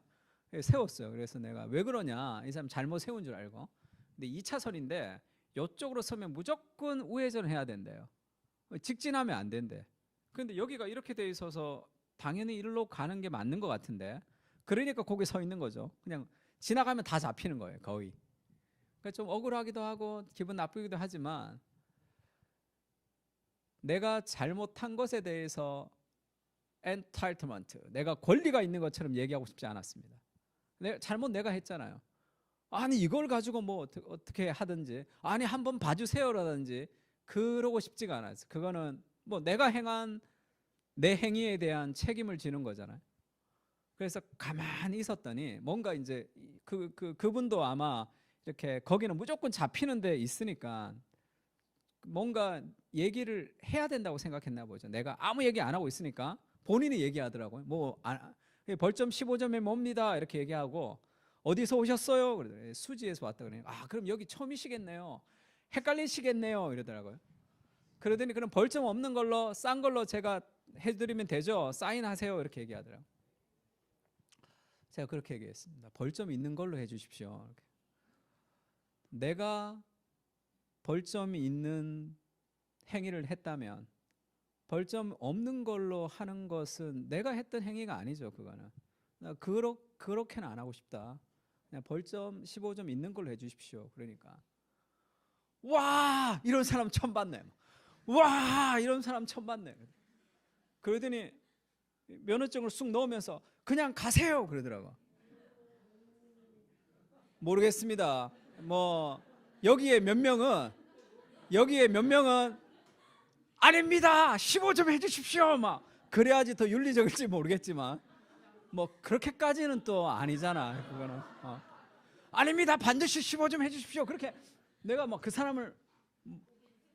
세웠어요. 그래서 내가 왜 그러냐, 이 사람 잘못 세운 줄 알고. 근데 2차선인데 이쪽으로 서면 무조건 우회전을 해야 된대요. 직진하면 안 된대. 근데 여기가 이렇게 돼 있어서 당연히 일로 가는 게 맞는 것 같은데, 그러니까 거기 서 있는 거죠. 그냥 지나가면 다 잡히는 거예요, 거의. 그러니까 좀 억울하기도 하고 기분 나쁘기도 하지만 내가 잘못한 것에 대해서 엔타이틀먼트, 내가 권리가 있는 것처럼 얘기하고 싶지 않았습니다. 잘못 내가 했잖아요. 아니 이걸 가지고 뭐 어떻게 하든지, 아니 한번 봐주세요라든지 그러고 싶지가 않았어요. 그거는 뭐 내가 행한 내 행위에 대한 책임을 지는 거잖아요. 그래서 가만히 있었더니 뭔가 이제 그분도 아마 이렇게 거기는 무조건 잡히는 데 있으니까 뭔가 얘기를 해야 된다고 생각했나 보죠. 내가 아무 얘기 안 하고 있으니까 본인이 얘기하더라고요. 뭐 벌점 15점이 뭡니다 이렇게 얘기하고, 어디서 오셨어요? 그러더라고요. 수지에서 왔다 그래요. 아, 그럼 여기 처음이시겠네요. 헷갈리시겠네요 이러더라고요. 그러더니 그럼 벌점 없는 걸로 싼 걸로 제가 해드리면 되죠, 사인하세요 이렇게 얘기하더라고요. 제가 그렇게 얘기했습니다. 벌점 있는 걸로 해주십시오. 이렇게. 내가 벌점이 있는 행위를 했다면 벌점 없는 걸로 하는 것은 내가 했던 행위가 아니죠. 그거는 그렇게는 안 하고 싶다. 그냥 벌점 15점 있는 걸로 해주십시오. 그러니까 와, 이런 사람 처음 봤네. 와, 이런 사람 처음 봤네. 그러더니 면허증을 쑥 넣으면서 그냥 가세요 그러더라고. 모르겠습니다. 뭐 여기에 몇 명은 아닙니다, 15점 해주십시오 막 그래야지 더 윤리적일지 모르겠지만 뭐 그렇게까지는 또 아니잖아. 그거는 아닙니다, 반드시 15점 해주십시오. 그렇게 내가 뭐 그 사람을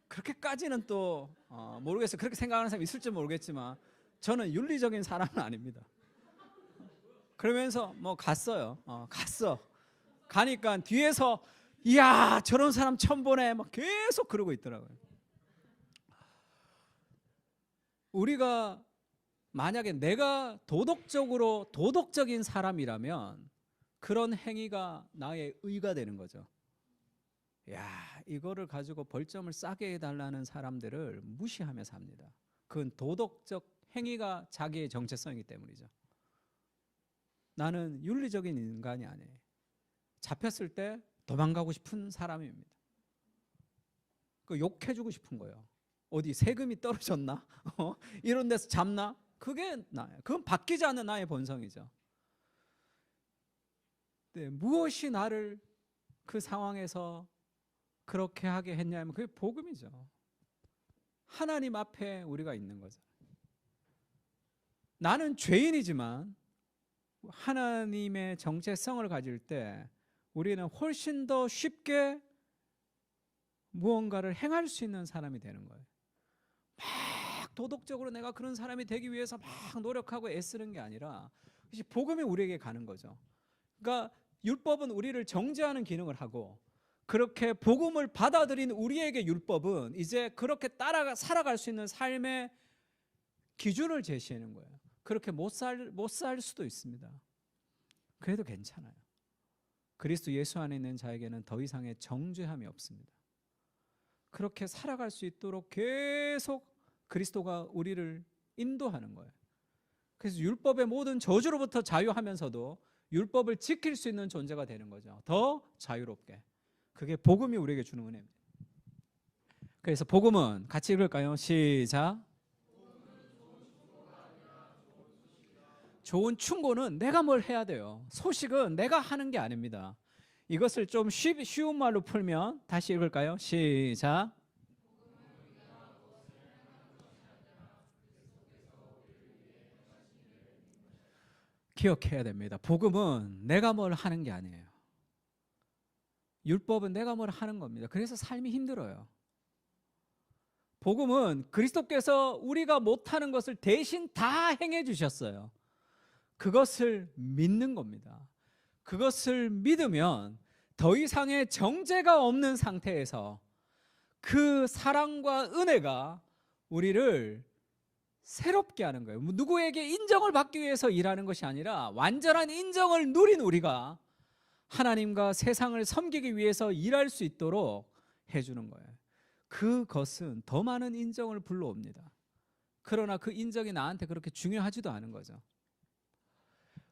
그렇게까지는 또 모르겠어요. 그렇게 생각하는 사람이 있을지 모르겠지만 저는 윤리적인 사람은 아닙니다. 그러면서 뭐 갔어요. 가니까 뒤에서 이야 저런 사람 처음 보네 막 계속 그러고 있더라고요. 우리가 만약에 내가 도덕적인 사람이라면 그런 행위가 나의 의가 되는 거죠. 야, 이거를 가지고 벌점을 싸게 해달라는 사람들을 무시하며 삽니다. 그건 도덕적 행위가 자기의 정체성이기 때문이죠. 나는 윤리적인 인간이 아니에요. 잡혔을 때 도망가고 싶은 사람입니다. 그 욕해주고 싶은 거예요. 어디 세금이 떨어졌나? 이런 데서 잡나? 그게 나예요. 그건 바뀌지 않는 나의 본성이죠. 네, 무엇이 나를 그 상황에서 그렇게 하게 했냐면 그게 복음이죠. 하나님 앞에 우리가 있는 거죠. 나는 죄인이지만 하나님의 정체성을 가질 때 우리는 훨씬 더 쉽게 무언가를 행할 수 있는 사람이 되는 거예요. 막 도덕적으로 내가 그런 사람이 되기 위해서 막 노력하고 애쓰는 게 아니라 복음이 우리에게 가는 거죠. 그러니까 율법은 우리를 정죄하는 기능을 하고, 그렇게 복음을 받아들인 우리에게 율법은 이제 그렇게 살아갈 수 있는 삶의 기준을 제시하는 거예요. 그렇게 못 살 수도 있습니다. 그래도 괜찮아요. 그리스도 예수 안에 있는 자에게는 더 이상의 정죄함이 없습니다. 그렇게 살아갈 수 있도록 계속 그리스도가 우리를 인도하는 거예요. 그래서 율법의 모든 저주로부터 자유하면서도 율법을 지킬 수 있는 존재가 되는 거죠. 더 자유롭게. 그게 복음이 우리에게 주는 은혜입니다. 그래서 복음은 같이 읽을까요? 시작. 좋은 충고는 내가 뭘 해야 돼요. 소식은 내가 하는 게 아닙니다. 이것을 좀 쉬운 말로 풀면 다시 읽을까요? 시작. 기억해야 됩니다. 복음은 내가 뭘 하는 게 아니에요. 율법은 내가 뭘 하는 겁니다. 그래서 삶이 힘들어요. 복음은 그리스도께서 우리가 못하는 것을 대신 다 행해 주셨어요. 그것을 믿는 겁니다. 그것을 믿으면 더 이상의 정죄가 없는 상태에서 그 사랑과 은혜가 우리를 새롭게 하는 거예요. 누구에게 인정을 받기 위해서 일하는 것이 아니라 완전한 인정을 누린 우리가 하나님과 세상을 섬기기 위해서 일할 수 있도록 해주는 거예요. 그것은 더 많은 인정을 불러옵니다. 그러나 그 인정이 나한테 그렇게 중요하지도 않은 거죠.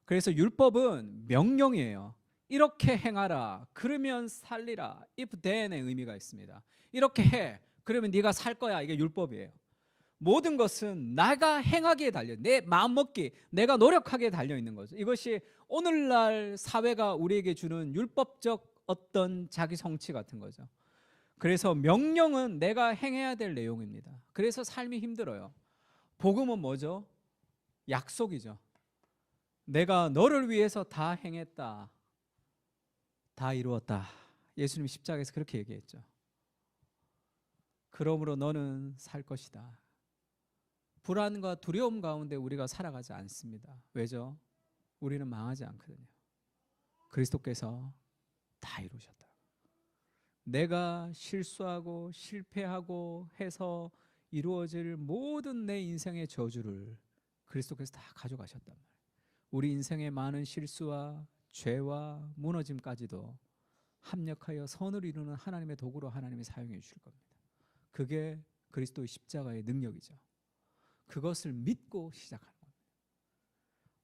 그래서 율법은 명령이에요. 이렇게 행하라, 그러면 살리라. if then의 의미가 있습니다. 이렇게 해, 그러면 네가 살 거야. 이게 율법이에요. 모든 것은 내가 행하기에 달려, 내 마음먹기, 내가 노력하기에 달려 있는 거죠. 이것이 오늘날 사회가 우리에게 주는 율법적 어떤 자기 성취 같은 거죠. 그래서 명령은 내가 행해야 될 내용입니다. 그래서 삶이 힘들어요. 복음은 뭐죠? 약속이죠. 내가 너를 위해서 다 행했다, 다 이루었다. 예수님이 십자가에서 그렇게 얘기했죠. 그러므로 너는 살 것이다. 불안과 두려움 가운데 우리가 살아가지 않습니다. 왜죠? 우리는 망하지 않거든요. 그리스도께서 다 이루셨다. 내가 실수하고 실패하고 해서 이루어질 모든 내 인생의 저주를 그리스도께서 다 가져가셨단 말이에요. 우리 인생의 많은 실수와 죄와 무너짐까지도 합력하여 선을 이루는 하나님의 도구로 하나님이 사용해 주실 겁니다. 그게 그리스도의 십자가의 능력이죠. 그것을 믿고 시작하는 겁니다.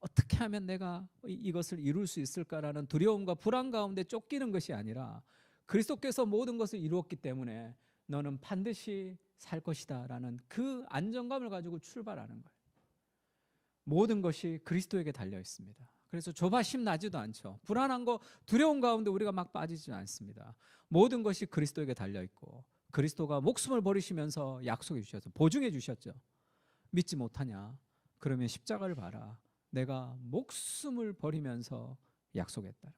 어떻게 하면 내가 이것을 이룰 수 있을까라는 두려움과 불안 가운데 쫓기는 것이 아니라 그리스도께서 모든 것을 이루었기 때문에 너는 반드시 살 것이다 라는 그 안정감을 가지고 출발하는 거예요. 모든 것이 그리스도에게 달려 있습니다. 그래서 조바심 나지도 않죠. 불안한 거, 두려움 가운데 우리가 막 빠지지 않습니다. 모든 것이 그리스도에게 달려 있고 그리스도가 목숨을 버리시면서 약속해 주셨죠. 보증해 주셨죠. 믿지 못하냐? 그러면 십자가를 봐라. 내가 목숨을 버리면서 약속했다.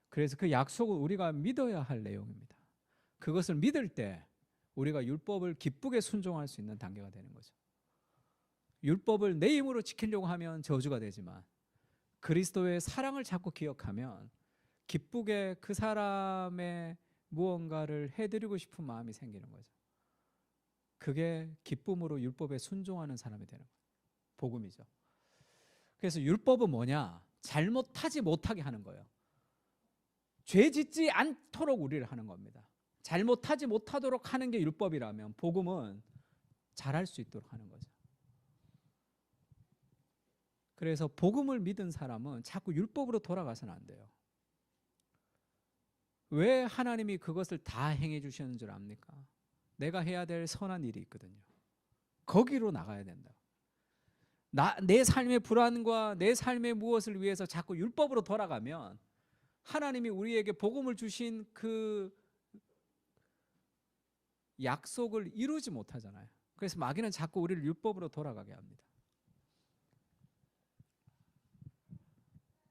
그래서 그 약속을 우리가 믿어야 할 내용입니다. 그것을 믿을 때 우리가 율법을 기쁘게 순종할 수 있는 단계가 되는 거죠. 율법을 내 힘으로 지키려고 하면 저주가 되지만 그리스도의 사랑을 자꾸 기억하면 기쁘게 그 사람의 무언가를 해드리고 싶은 마음이 생기는 거죠. 그게 기쁨으로 율법에 순종하는 사람이 되는 거예요. 복음이죠. 그래서 율법은 뭐냐? 잘못하지 못하게 하는 거예요. 죄 짓지 않도록 우리를 하는 겁니다. 잘못하지 못하도록 하는 게 율법이라면 복음은 잘할 수 있도록 하는 거죠. 그래서 복음을 믿은 사람은 자꾸 율법으로 돌아가서는 안 돼요. 왜 하나님이 그것을 다 행해 주셨는 줄 압니까? 내가 해야 될 선한 일이 있거든요. 거기로 나가야 된다. 내 삶의 불안과 내 삶의 무엇을 위해서 자꾸 율법으로 돌아가면 하나님이 우리에게 복음을 주신 그 약속을 이루지 못하잖아요. 그래서 마귀는 자꾸 우리를 율법으로 돌아가게 합니다.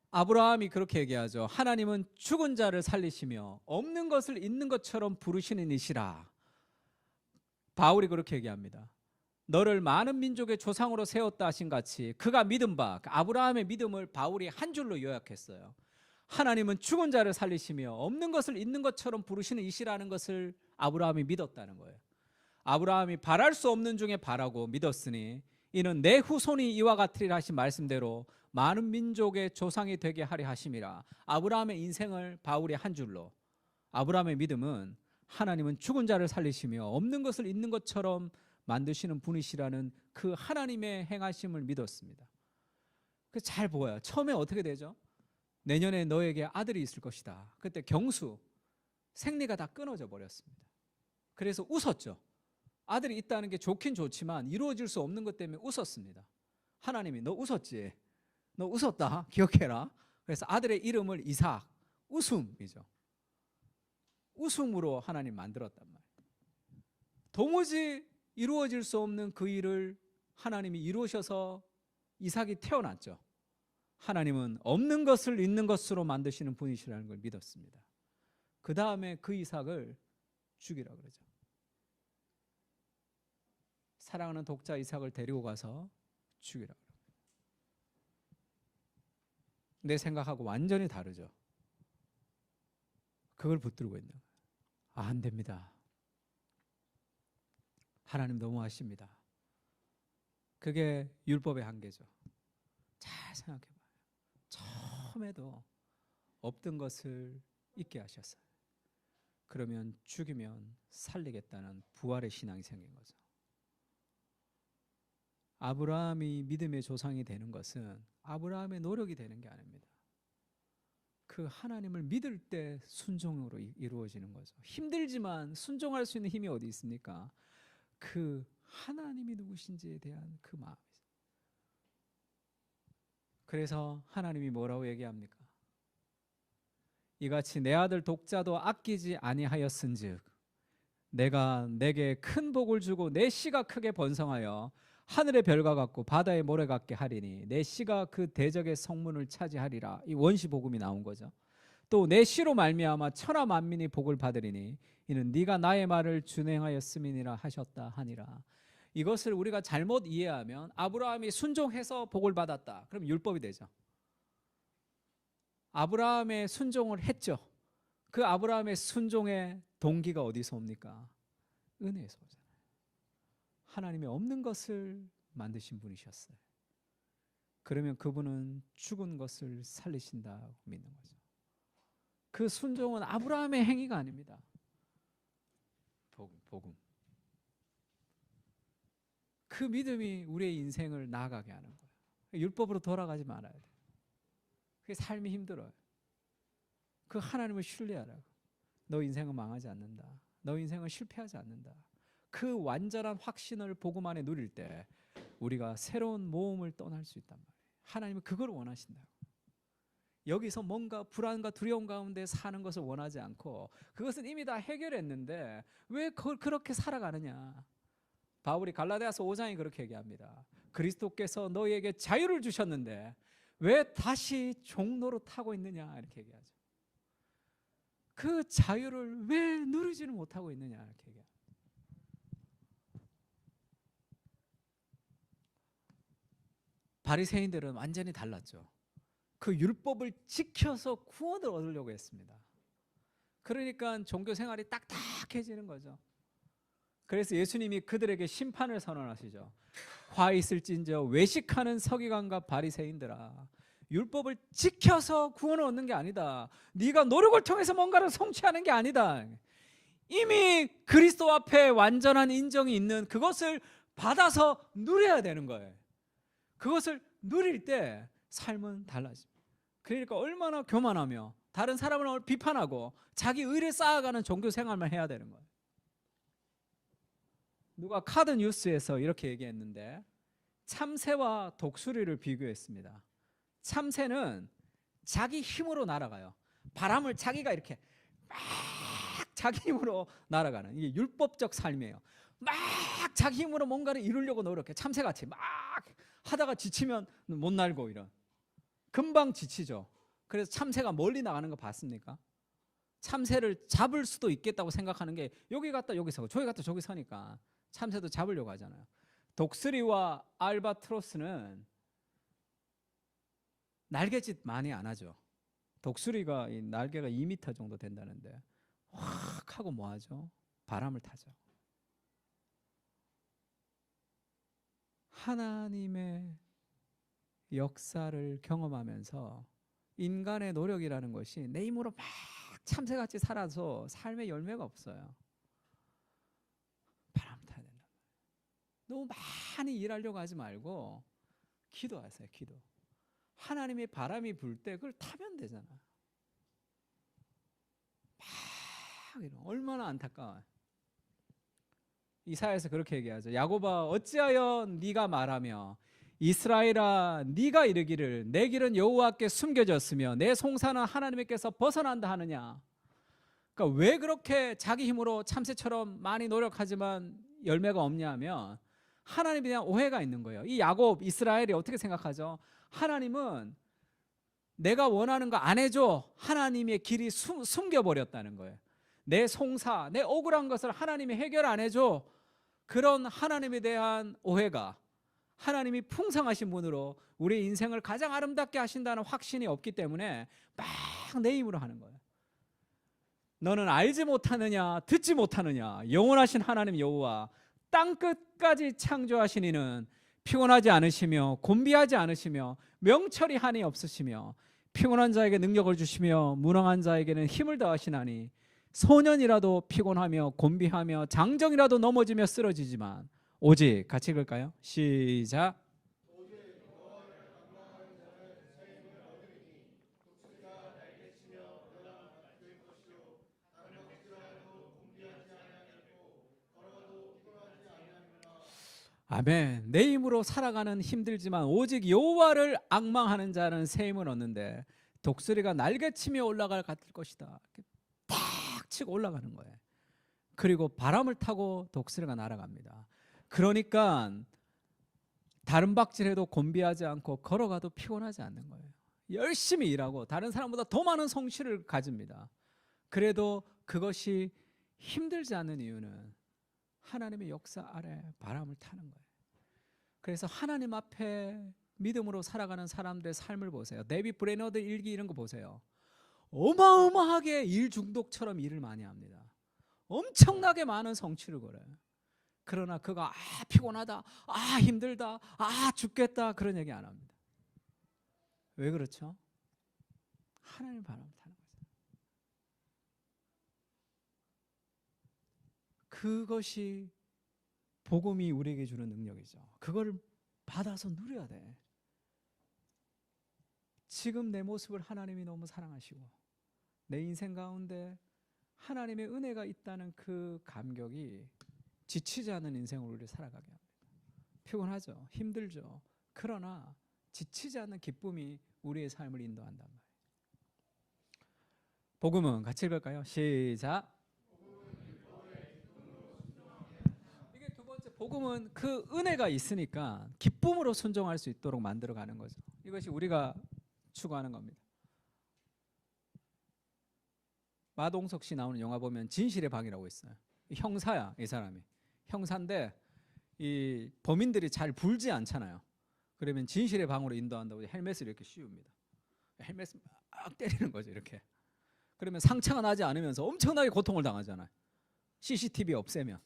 아브라함이 그렇게 얘기하죠. 하나님은 죽은 자를 살리시며 없는 것을 있는 것처럼 부르시는 이시라. 바울이 그렇게 얘기합니다. 너를 많은 민족의 조상으로 세웠다 하신 같이 그가 믿은 바, 아브라함의 믿음을 바울이 한 줄로 요약했어요. 하나님은 죽은 자를 살리시며 없는 것을 있는 것처럼 부르시는 이시라는 것을 아브라함이 믿었다는 거예요. 아브라함이 바랄 수 없는 중에 바라고 믿었으니 이는 내 후손이 이와 같으리라 하신 말씀대로 많은 민족의 조상이 되게 하려 하심이라. 아브라함의 인생을 바울이 한 줄로, 아브라함의 믿음은 하나님은 죽은 자를 살리시며 없는 것을 있는 것처럼 만드시는 분이시라는 그 하나님의 행하심을 믿었습니다. 그래서 잘 보여요. 처음에 어떻게 되죠? 내년에 너에게 아들이 있을 것이다. 그때 경수, 생리가 다 끊어져 버렸습니다. 그래서 웃었죠. 아들이 있다는 게 좋긴 좋지만 이루어질 수 없는 것 때문에 웃었습니다. 하나님이 너 웃었지? 너 웃었다? 기억해라. 그래서 아들의 이름을 이삭, 웃음이죠. 웃음으로 하나님 만들었단 말이에요. 도무지 이루어질 수 없는 그 일을 하나님이 이루셔서 이삭이 태어났죠. 하나님은 없는 것을 있는 것으로 만드시는 분이시라는 걸 믿었습니다. 그 다음에 그 이삭을 죽이라 그러죠. 사랑하는 독자 이삭을 데리고 가서 죽이라 그래요. 내 생각하고 완전히 다르죠. 그걸 붙들고 있는 거예요. 안 됩니다. 하나님 너무하십니다. 그게 율법의 한계죠. 잘 생각해봐요. 처음에도 없던 것을 있게 하셨어요. 그러면 죽이면 살리겠다는 부활의 신앙이 생긴 거죠. 아브라함이 믿음의 조상이 되는 것은 아브라함의 노력이 되는 게 아닙니다. 그 하나님을 믿을 때 순종으로 이루어지는 거죠. 힘들지만 순종할 수 있는 힘이 어디 있습니까? 그 하나님이 누구신지에 대한 그 마음이죠. 그래서 하나님이 뭐라고 얘기합니까? 이같이 내 아들 독자도 아끼지 아니하였은즉 내가 내게 큰 복을 주고 내 씨가 크게 번성하여 하늘의 별과 같고 바다의 모래 같게 하리니 내 씨가 그 대적의 성문을 차지하리라. 이 원시 복음이 나온 거죠. 또 내 씨로 말미암아 천하 만민이 복을 받으리니 이는 네가 나의 말을 준행하였음이니라 하셨다 하니라. 이것을 우리가 잘못 이해하면 아브라함이 순종해서 복을 받았다. 그럼 율법이 되죠. 아브라함의 순종을 했죠. 그 아브라함의 순종의 동기가 어디서 옵니까? 은혜에서 오잖아요. 하나님이 없는 것을 만드신 분이셨어요. 그러면 그분은 죽은 것을 살리신다고 믿는 거죠. 그 순종은 아브라함의 행위가 아닙니다. 복음. 그 믿음이 우리의 인생을 나아가게 하는 거예요. 율법으로 돌아가지 말아야 돼요. 그게 삶이 힘들어요. 그 하나님을 신뢰하라고. 너 인생은 망하지 않는다. 너 인생은 실패하지 않는다. 그 완전한 확신을 복음 안에 누릴 때 우리가 새로운 모험을 떠날 수 있단 말이에요. 하나님은 그걸 원하신다고. 여기서 뭔가 불안과 두려움 가운데 사는 것을 원하지 않고 그것은 이미 다 해결했는데 왜 그걸 그렇게 살아가느냐. 바울이 갈라디아서 5장에 그렇게 얘기합니다. 그리스도께서 너희에게 자유를 주셨는데 왜 다시 종로로 타고 있느냐 이렇게 얘기하죠. 그 자유를 왜 누리지는 못하고 있느냐 이렇게 얘기합니다. 바리새인들은 완전히 달랐죠. 그 율법을 지켜서 구원을 얻으려고 했습니다. 그러니까 종교 생활이 딱딱해지는 거죠. 그래서 예수님이 그들에게 심판을 선언하시죠. 화 있을진저 외식하는 서기관과 바리새인들아, 율법을 지켜서 구원을 얻는 게 아니다. 네가 노력을 통해서 뭔가를 성취하는 게 아니다. 이미 그리스도 앞에 완전한 인정이 있는 그것을 받아서 누려야 되는 거예요. 그것을 누릴 때 삶은 달라집니다. 그러니까 얼마나 교만하며 다른 사람을 비판하고 자기 의를 쌓아가는 종교 생활만 해야 되는 거예요. 누가 카드 뉴스에서 이렇게 얘기했는데 참새와 독수리를 비교했습니다. 참새는 자기 힘으로 날아가요. 바람을 자기가 이렇게 막 자기 힘으로 날아가는 이게 율법적 삶이에요. 막 자기 힘으로 뭔가를 이루려고 노력해. 참새같이 막 하다가 지치면 못 날고 이런. 금방 지치죠. 그래서 참새가 멀리 나가는 거 봤습니까? 참새를 잡을 수도 있겠다고 생각하는 게 여기 갔다 여기 서고 저기 갔다 저기 서니까 참새도 잡으려고 하잖아요. 독수리와 알바트로스는 날갯짓 많이 안 하죠. 독수리가 이 날개가 2m 정도 된다는데 확 하고 뭐 하죠? 바람을 타죠. 하나님의 역사를 경험하면서 인간의 노력이라는 것이 내 힘으로 막 참새같이 살아서 삶의 열매가 없어요. 바람 타야 된다. 너무 많이 일하려고 하지 말고 기도하세요. 기도. 하나님의 바람이 불 때 그걸 타면 되잖아. 막 이런 얼마나 안타까워요. 이사야에서 그렇게 얘기하죠. 야곱아 어찌하여 네가 말하며 이스라엘아 네가 이르기를 내 길은 여호와께 숨겨졌으며 내 송사는 하나님께서 벗어난다 하느냐. 그러니까 왜 그렇게 자기 힘으로 참새처럼 많이 노력하지만 열매가 없냐면 하나님에 대한 오해가 있는 거예요. 이 야곱 이스라엘이 어떻게 생각하죠? 하나님은 내가 원하는 거 안 해줘. 하나님의 길이 숨겨버렸다는 거예요. 내 송사, 내 억울한 것을 하나님이 해결 안 해줘. 그런 하나님에 대한 오해가, 하나님이 풍성하신 분으로 우리 인생을 가장 아름답게 하신다는 확신이 없기 때문에 막 내 힘으로 하는 거예요. 너는 알지 못하느냐, 듣지 못하느냐. 영원하신 하나님 여호와 땅 끝까지 창조하신 이는 피곤하지 않으시며 곤비하지 않으시며 명철이 한이 없으시며 피곤한 자에게 능력을 주시며 무능한 자에게는 힘을 더하시나니 소년이라도 피곤하며 곤비하며 장정이라도 넘어지며 쓰러지지만 오직, 같이 읽을까요? 시작. 아멘. 내 힘으로 살아가는 힘들지만 오직 여호와를 앙망하는 자는 새 힘을 얻는데 독수리가 날개치며 올라갈 같을 것이다. 탁 치고 올라가는 거예요. 그리고 바람을 타고 독수리가 날아갑니다. 그러니까 다른 박질해도 곤비하지 않고 걸어가도 피곤하지 않는 거예요. 열심히 일하고 다른 사람보다 더 많은 성취를 가집니다. 그래도 그것이 힘들지 않는 이유는 하나님의 역사 아래 바람을 타는 거예요. 그래서 하나님 앞에 믿음으로 살아가는 사람들의 삶을 보세요. 데이빗 브레너드 일기 이런 거 보세요. 어마어마하게 일 중독처럼 일을 많이 합니다. 엄청나게 많은 성취를 걸어요. 그러나 그가 피곤하다, 힘들다, 죽겠다 그런 얘기 안 합니다. 왜 그렇죠? 하나님 바람 타는 거죠. 그것이 복음이 우리에게 주는 능력이죠. 그걸 받아서 누려야 돼. 지금 내 모습을 하나님이 너무 사랑하시고 내 인생 가운데 하나님의 은혜가 있다는 그 감격이 지치지 않는 인생을 우리 살아가게 합니다. 피곤하죠. 힘들죠. 그러나 지치지 않는 기쁨이 우리의 삶을 인도한단 말이에요. 복음은 같이 읽을까요? 시작. 이게 두 번째, 복음은 그 은혜가 있으니까 기쁨으로 순종할 수 있도록 만들어가는 거죠. 이것이 우리가 추구하는 겁니다. 마동석 씨 나오는 영화 보면 진실의 방이라고 있어요. 형사야, 이 사람이. 형사인데 이 범인들이 잘 불지 않잖아요. 그러면 진실의 방으로 인도한다고 헬멧을 이렇게 씌웁니다. 헬멧을 막 때리는 거죠, 이렇게. 그러면 상처가 나지 않으면서 엄청나게 고통을 당하잖아요. CCTV 없애면.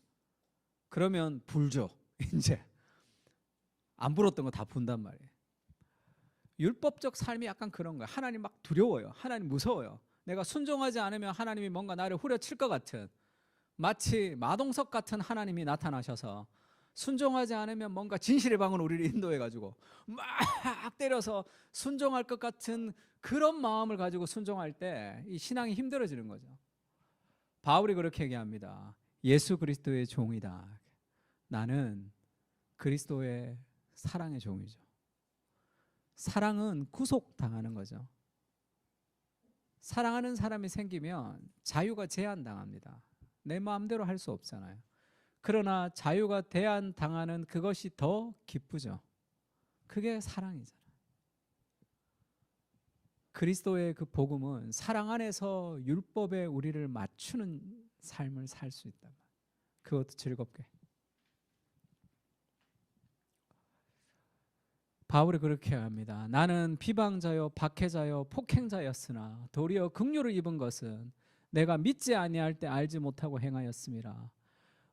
그러면 불죠. 이제 안 불었던 거 다 분단 말이에요. 율법적 삶이 약간 그런 거예요. 하나님 막 두려워요. 하나님 무서워요. 내가 순종하지 않으면 하나님이 뭔가 나를 후려칠 것 같은, 마치 마동석 같은 하나님이 나타나셔서 순종하지 않으면 뭔가 진실의 방으로 우리를 인도해가지고 막 때려서 순종할 것 같은 그런 마음을 가지고 순종할 때 이 신앙이 힘들어지는 거죠. 바울이 그렇게 얘기합니다. 예수 그리스도의 종이다. 나는 그리스도의 사랑의 종이죠. 사랑은 구속당하는 거죠. 사랑하는 사람이 생기면 자유가 제한당합니다. 내 마음대로 할 수 없잖아요. 그러나 자유가 제한당하는 그것이 더 기쁘죠. 그게 사랑이잖아요. 그리스도의 그 복음은 사랑 안에서 율법에 우리를 맞추는 삶을 살 수 있다. 그것도 즐겁게. 바울이 그렇게 합니다. 나는 비방자요 박해자요 폭행자였으나 도리어 긍휼을 입은 것은 내가 믿지 아니할 때 알지 못하고 행하였음이라.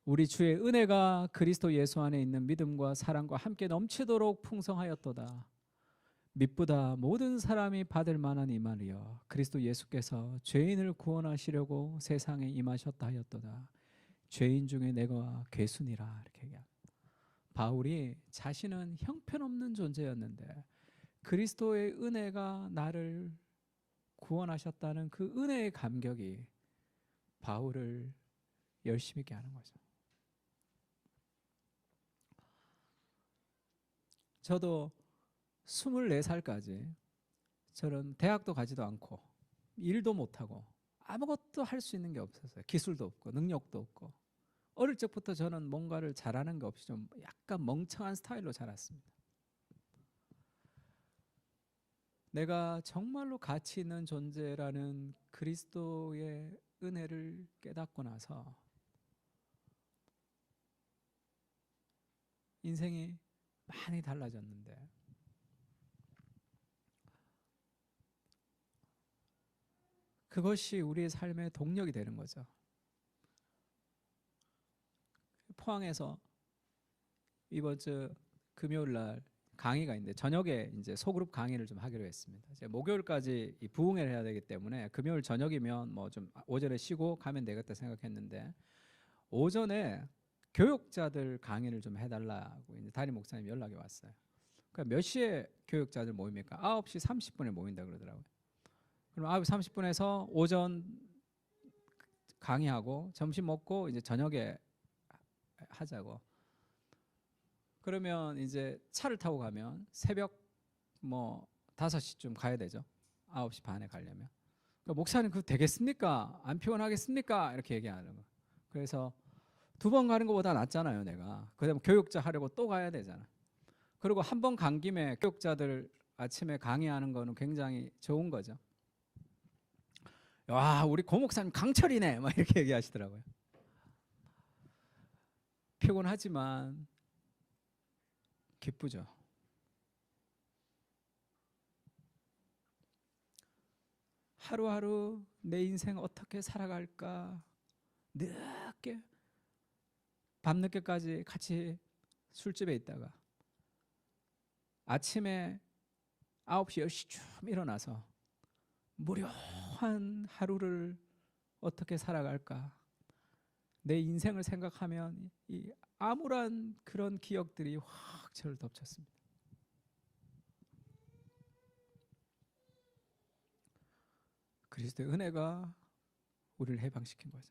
우리 주의 은혜가 그리스도 예수 안에 있는 믿음과 사랑과 함께 넘치도록 풍성하였도다. 믿보다 모든 사람이 받을 만한 이 말이여 그리스도 예수께서 죄인을 구원하시려고 세상에 임하셨다 하였도다. 죄인 중에 내가 괴순이라. 이렇게 얘기합니다. 바울이 자신은 형편없는 존재였는데 그리스도의 은혜가 나를 구원하셨다는 그 은혜의 감격이 바울을 열심히 있게 하는 거죠. 저도 24살까지 저는 대학도 가지도 않고 일도 못하고 아무것도 할 수 있는 게 없었어요. 기술도 없고 능력도 없고 어릴 적부터 저는 뭔가를 잘하는 게 없이 좀 약간 멍청한 스타일로 자랐습니다. 내가 정말로 가치 있는 존재라는 그리스도의 은혜를 깨닫고 나서 인생이 많이 달라졌는데, 그것이 우리의 삶의 동력이 되는 거죠. 포항에서 이번 주 금요일 날 강의가 있는데 저녁에 이제 소그룹 강의를 좀 하기로 했습니다. 이제 목요일까지 이 부흥회를 해야 되기 때문에 금요일 저녁이면 뭐 좀 오전에 쉬고 가면 되겠다 생각했는데, 오전에 교육자들 강의를 좀 해달라고 이제 담임 목사님 연락이 왔어요. 그러니까 몇 시에 교육자들 모입니까? 9시 30분에 모인다 그러더라고요. 그럼 9시 30분에서 오전 강의하고 점심 먹고 이제 저녁에 하자고. 그러면 이제 차를 타고 가면 새벽 뭐 5시쯤 가야 되죠. 9시 반에 가려면. 그러니까 목사님 그거 되겠습니까? 안 피곤하겠습니까? 이렇게 얘기하는 거. 그래서 2번 가는 것보다 낫잖아요, 내가. 그다음에 교육자 하려고 또 가야 되잖아. 그리고 한 번 간 김에 교육자들 아침에 강의하는 거는 굉장히 좋은 거죠. 와, 우리 고 목사님 강철이네, 막 이렇게 얘기하시더라고요. 피곤하지만 기쁘죠. 하루하루 내 인생 어떻게 살아갈까, 늦게 밤늦게까지 같이 술집에 있다가 아침에 9시 10시쯤 일어나서 무료한 하루를 어떻게 살아갈까, 내 인생을 생각하면 이 암울한 그런 기억들이 확 저를 덮쳤습니다. 그리스도의 은혜가 우리를 해방시킨 거죠.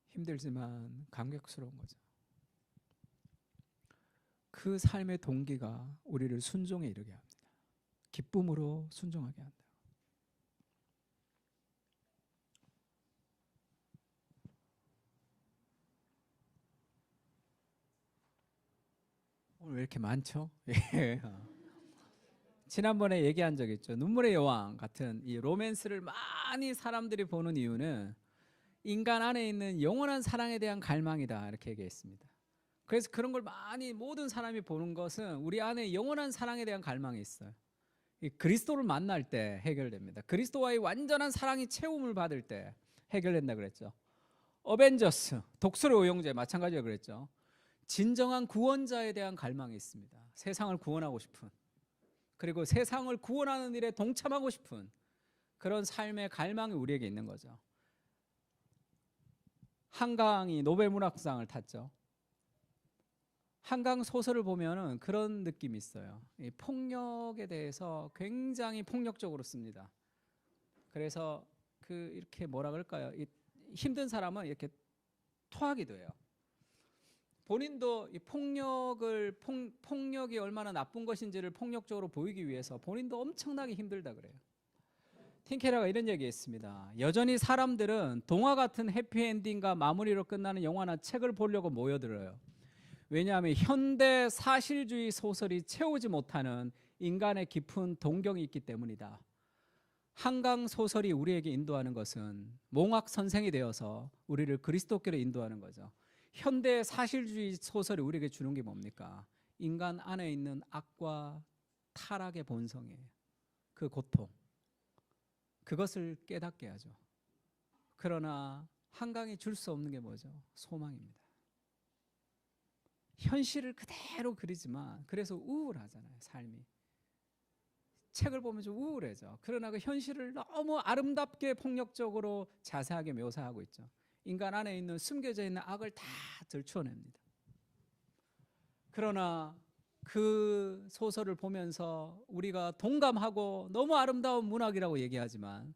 힘들지만 감격스러운 거죠. 그 삶의 동기가 우리를 순종에 이르게 합니다. 기쁨으로 순종하게 한다. 오늘 왜 이렇게 많죠? 예. 지난번에 얘기한 적 있죠. 눈물의 여왕 같은 이 로맨스를 많이 사람들이 보는 이유는 인간 안에 있는 영원한 사랑에 대한 갈망이다, 이렇게 얘기했습니다. 그래서 그런 걸 많이 모든 사람이 보는 것은 우리 안에 영원한 사랑에 대한 갈망이 있어요. 이 그리스도를 만날 때 해결됩니다. 그리스도와의 완전한 사랑이 채움을 받을 때 해결된다 그랬죠. 어벤져스, 독수리 오영재 마찬가지로 그랬죠. 진정한 구원자에 대한 갈망이 있습니다. 세상을 구원하고 싶은, 그리고 세상을 구원하는 일에 동참하고 싶은 그런 삶의 갈망이 우리에게 있는 거죠. 한강이 노벨문학상을 탔죠. 한강 소설을 보면은 그런 느낌이 있어요. 이 폭력에 대해서 굉장히 폭력적으로 씁니다. 그래서 그 이렇게 뭐라 그럴까요? 이 힘든 사람은 이렇게 토하기도 해요. 본인도 이 폭력이 얼마나 나쁜 것인지를 폭력적으로 보이기 위해서 본인도 엄청나게 힘들다 그래요. 틴케라가 이런 얘기했습니다. 여전히 사람들은 동화 같은 해피엔딩과 마무리로 끝나는 영화나 책을 보려고 모여들어요. 왜냐하면 현대 사실주의 소설이 채우지 못하는 인간의 깊은 동경이 있기 때문이다. 한강 소설이 우리에게 인도하는 것은 몽학 선생이 되어서 우리를 그리스도께로 인도하는 거죠. 현대 사실주의 소설이 우리에게 주는 게 뭡니까? 인간 안에 있는 악과 타락의 본성이에요. 그 고통, 그것을 깨닫게 하죠. 그러나 한강이 줄 수 없는 게 뭐죠? 소망입니다. 현실을 그대로 그리지만 그래서 우울하잖아요, 삶이. 책을 보면 좀 우울해져. 그러나 그 현실을 너무 아름답게 폭력적으로 자세하게 묘사하고 있죠. 인간 안에 있는 숨겨져 있는 악을 다 들추어냅니다. 그러나 그 소설을 보면서 우리가 동감하고 너무 아름다운 문학이라고 얘기하지만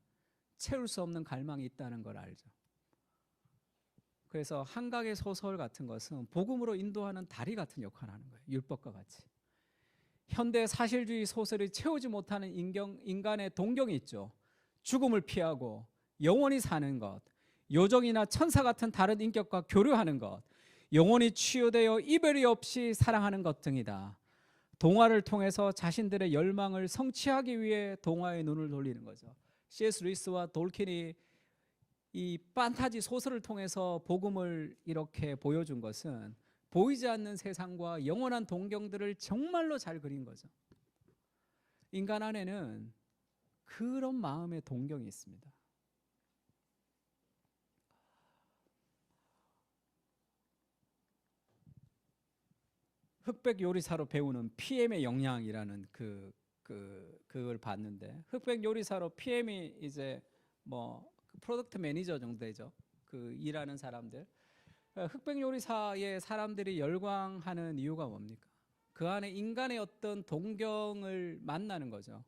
채울 수 없는 갈망이 있다는 걸 알죠. 그래서 한강의 소설 같은 것은 복음으로 인도하는 다리 같은 역할을 하는 거예요. 율법과 같이. 현대 사실주의 소설이 채우지 못하는 인간의 동경이 있죠. 죽음을 피하고 영원히 사는 것, 요정이나 천사 같은 다른 인격과 교류하는 것, 영혼이 치유되어 이별이 없이 사랑하는 것 등이다. 동화를 통해서 자신들의 열망을 성취하기 위해 동화의 눈을 돌리는 거죠. C.S. 루이스와 돌킨이 이 판타지 소설을 통해서 복음을 이렇게 보여준 것은 보이지 않는 세상과 영원한 동경들을 정말로 잘 그린 거죠. 인간 안에는 그런 마음의 동경이 있습니다. 흑백 요리사로 배우는 PM의 역량이라는 그걸 봤는데, 흑백 요리사로 PM이 이제 뭐 프로덕트 매니저 정도 되죠. 그 일하는 사람들. 흑백 요리사의 사람들이 열광하는 이유가 뭡니까? 그 안에 인간의 어떤 동경을 만나는 거죠.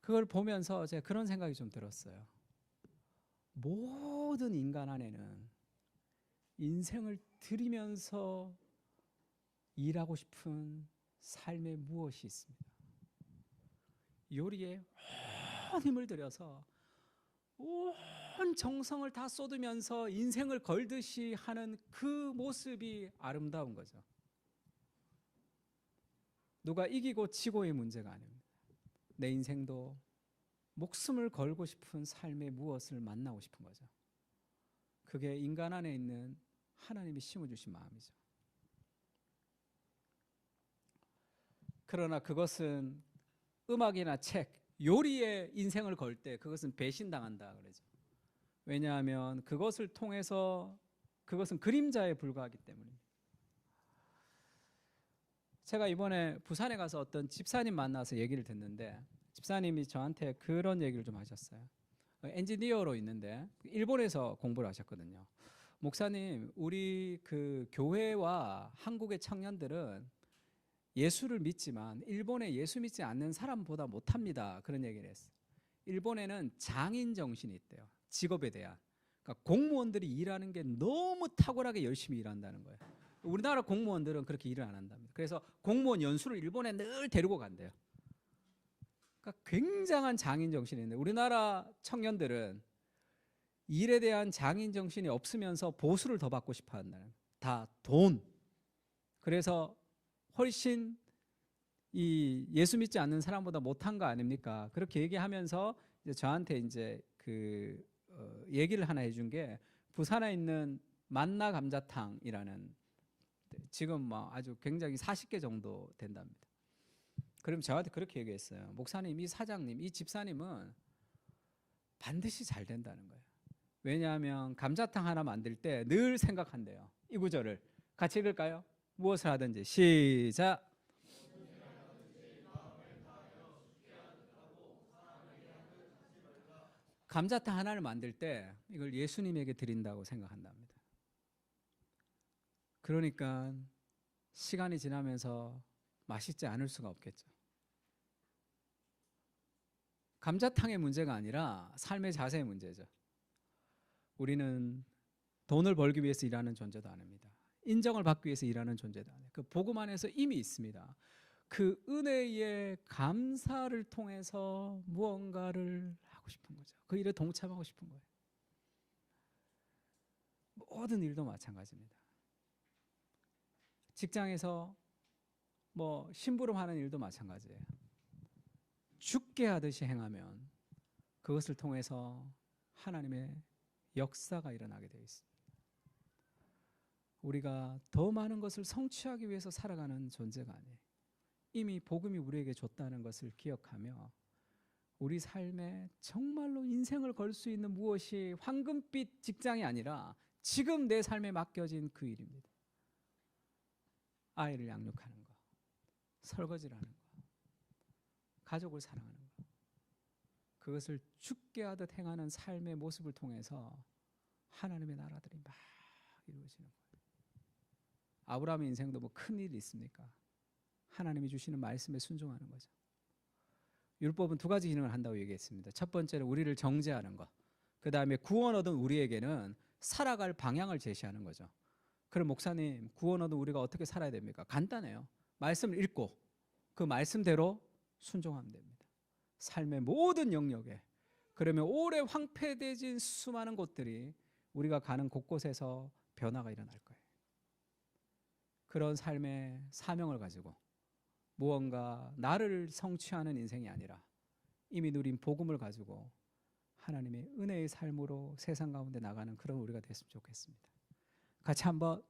그걸 보면서 제가 그런 생각이 좀 들었어요. 모든 인간 안에는 인생을 들이면서 일하고 싶은 삶의 무엇이 있습니다. 요리에 온 힘을 들여서 온 정성을 다 쏟으면서 인생을 걸듯이 하는 그 모습이 아름다운 거죠. 누가 이기고 지고의 문제가 아닙니다. 내 인생도 목숨을 걸고 싶은 삶의 무엇을 만나고 싶은 거죠. 그게 인간 안에 있는 하나님이 심어주신 마음이죠. 그러나 그것은 음악이나 책, 요리에 인생을 걸 때 그것은 배신당한다 그러죠. 왜냐하면 그것을 통해서 그것은 그림자에 불과하기 때문입니다. 제가 이번에 부산에 가서 어떤 집사님 만나서 얘기를 듣는데, 집사님이 저한테 그런 얘기를 좀 하셨어요. 엔지니어로 있는데 일본에서 공부를 하셨거든요. 목사님, 우리 그 교회와 한국의 청년들은 예수를 믿지만 일본에 예수 믿지 않는 사람보다 못합니다. 그런 얘기를 했어요. 일본에는 장인 정신이 있대요. 직업에 대한. 그러니까 공무원들이 일하는 게 너무 탁월하게 열심히 일한다는 거예요. 우리나라 공무원들은 그렇게 일을 안 한답니다. 그래서 공무원 연수를 일본에 늘 데리고 간대요. 그러니까 굉장한 장인 정신이 있는데, 우리나라 청년들은 일에 대한 장인 정신이 없으면서 보수를 더 받고 싶어 한다는, 다 돈. 그래서 훨씬 이 예수 믿지 않는 사람보다 못한 거 아닙니까? 그렇게 얘기하면서 이제 저한테 이제 얘기를 하나 해준 게, 부산에 있는 만나 감자탕이라는, 지금 뭐 아주 굉장히 40개 정도 된답니다. 그럼 저한테 그렇게 얘기했어요. 목사님, 이 사장님, 이 집사님은 반드시 잘 된다는 거예요. 왜냐하면 감자탕 하나 만들 때 늘 생각한대요. 이 구절을 같이 읽을까요? 무엇을 하든지. 시작. 감자탕 하나를 만들 때 이걸 예수님에게 드린다고 생각한답니다. 그러니까 시간이 지나면서 맛있지 않을 수가 없겠죠. 감자탕의 문제가 아니라 삶의 자세의 문제죠. 우리는 돈을 벌기 위해서 일하는 존재도 아닙니다. 인정을 받기 위해서 일하는 존재도 아니에요. 그 복음 안에서 이미 있습니다. 그 은혜의 감사를 통해서 무언가를 하고 싶은 거죠. 그 일에 동참하고 싶은 거예요. 모든 일도 마찬가지입니다. 직장에서 뭐 심부름하는 일도 마찬가지예요. 죽게 하듯이 행하면 그것을 통해서 하나님의 역사가 일어나게 되어 있습니다. 우리가 더 많은 것을 성취하기 위해서 살아가는 존재가 아니에요. 이미 복음이 우리에게 줬다는 것을 기억하며 우리 삶에 정말로 인생을 걸 수 있는 무엇이 황금빛 직장이 아니라 지금 내 삶에 맡겨진 그 일입니다. 아이를 양육하는 것, 설거지를 하는 것, 가족을 사랑하는 것, 그것을 죽게 하듯 행하는 삶의 모습을 통해서 하나님의 나라들이 막 이루어지는 거예요. 아브라함의 인생도 뭐 큰 일이 있습니까? 하나님이 주시는 말씀에 순종하는 거죠. 율법은 두 가지 기능을 한다고 얘기했습니다. 첫 번째는 우리를 정죄하는 것, 그 다음에 구원 얻은 우리에게는 살아갈 방향을 제시하는 거죠. 그럼 목사님, 구원 얻은 우리가 어떻게 살아야 됩니까? 간단해요. 말씀을 읽고 그 말씀대로 순종하면 됩니다. 삶의 모든 영역에 그러면 오래 황폐해진 수많은 곳들이 우리가 가는 곳곳에서 변화가 일어날 거예요. 그런 삶의 사명을 가지고 무언가 나를 성취하는 인생이 아니라 이미 누린 복음을 가지고 하나님의 은혜의 삶으로 세상 가운데 나가는 그런 우리가 됐으면 좋겠습니다. 같이 한번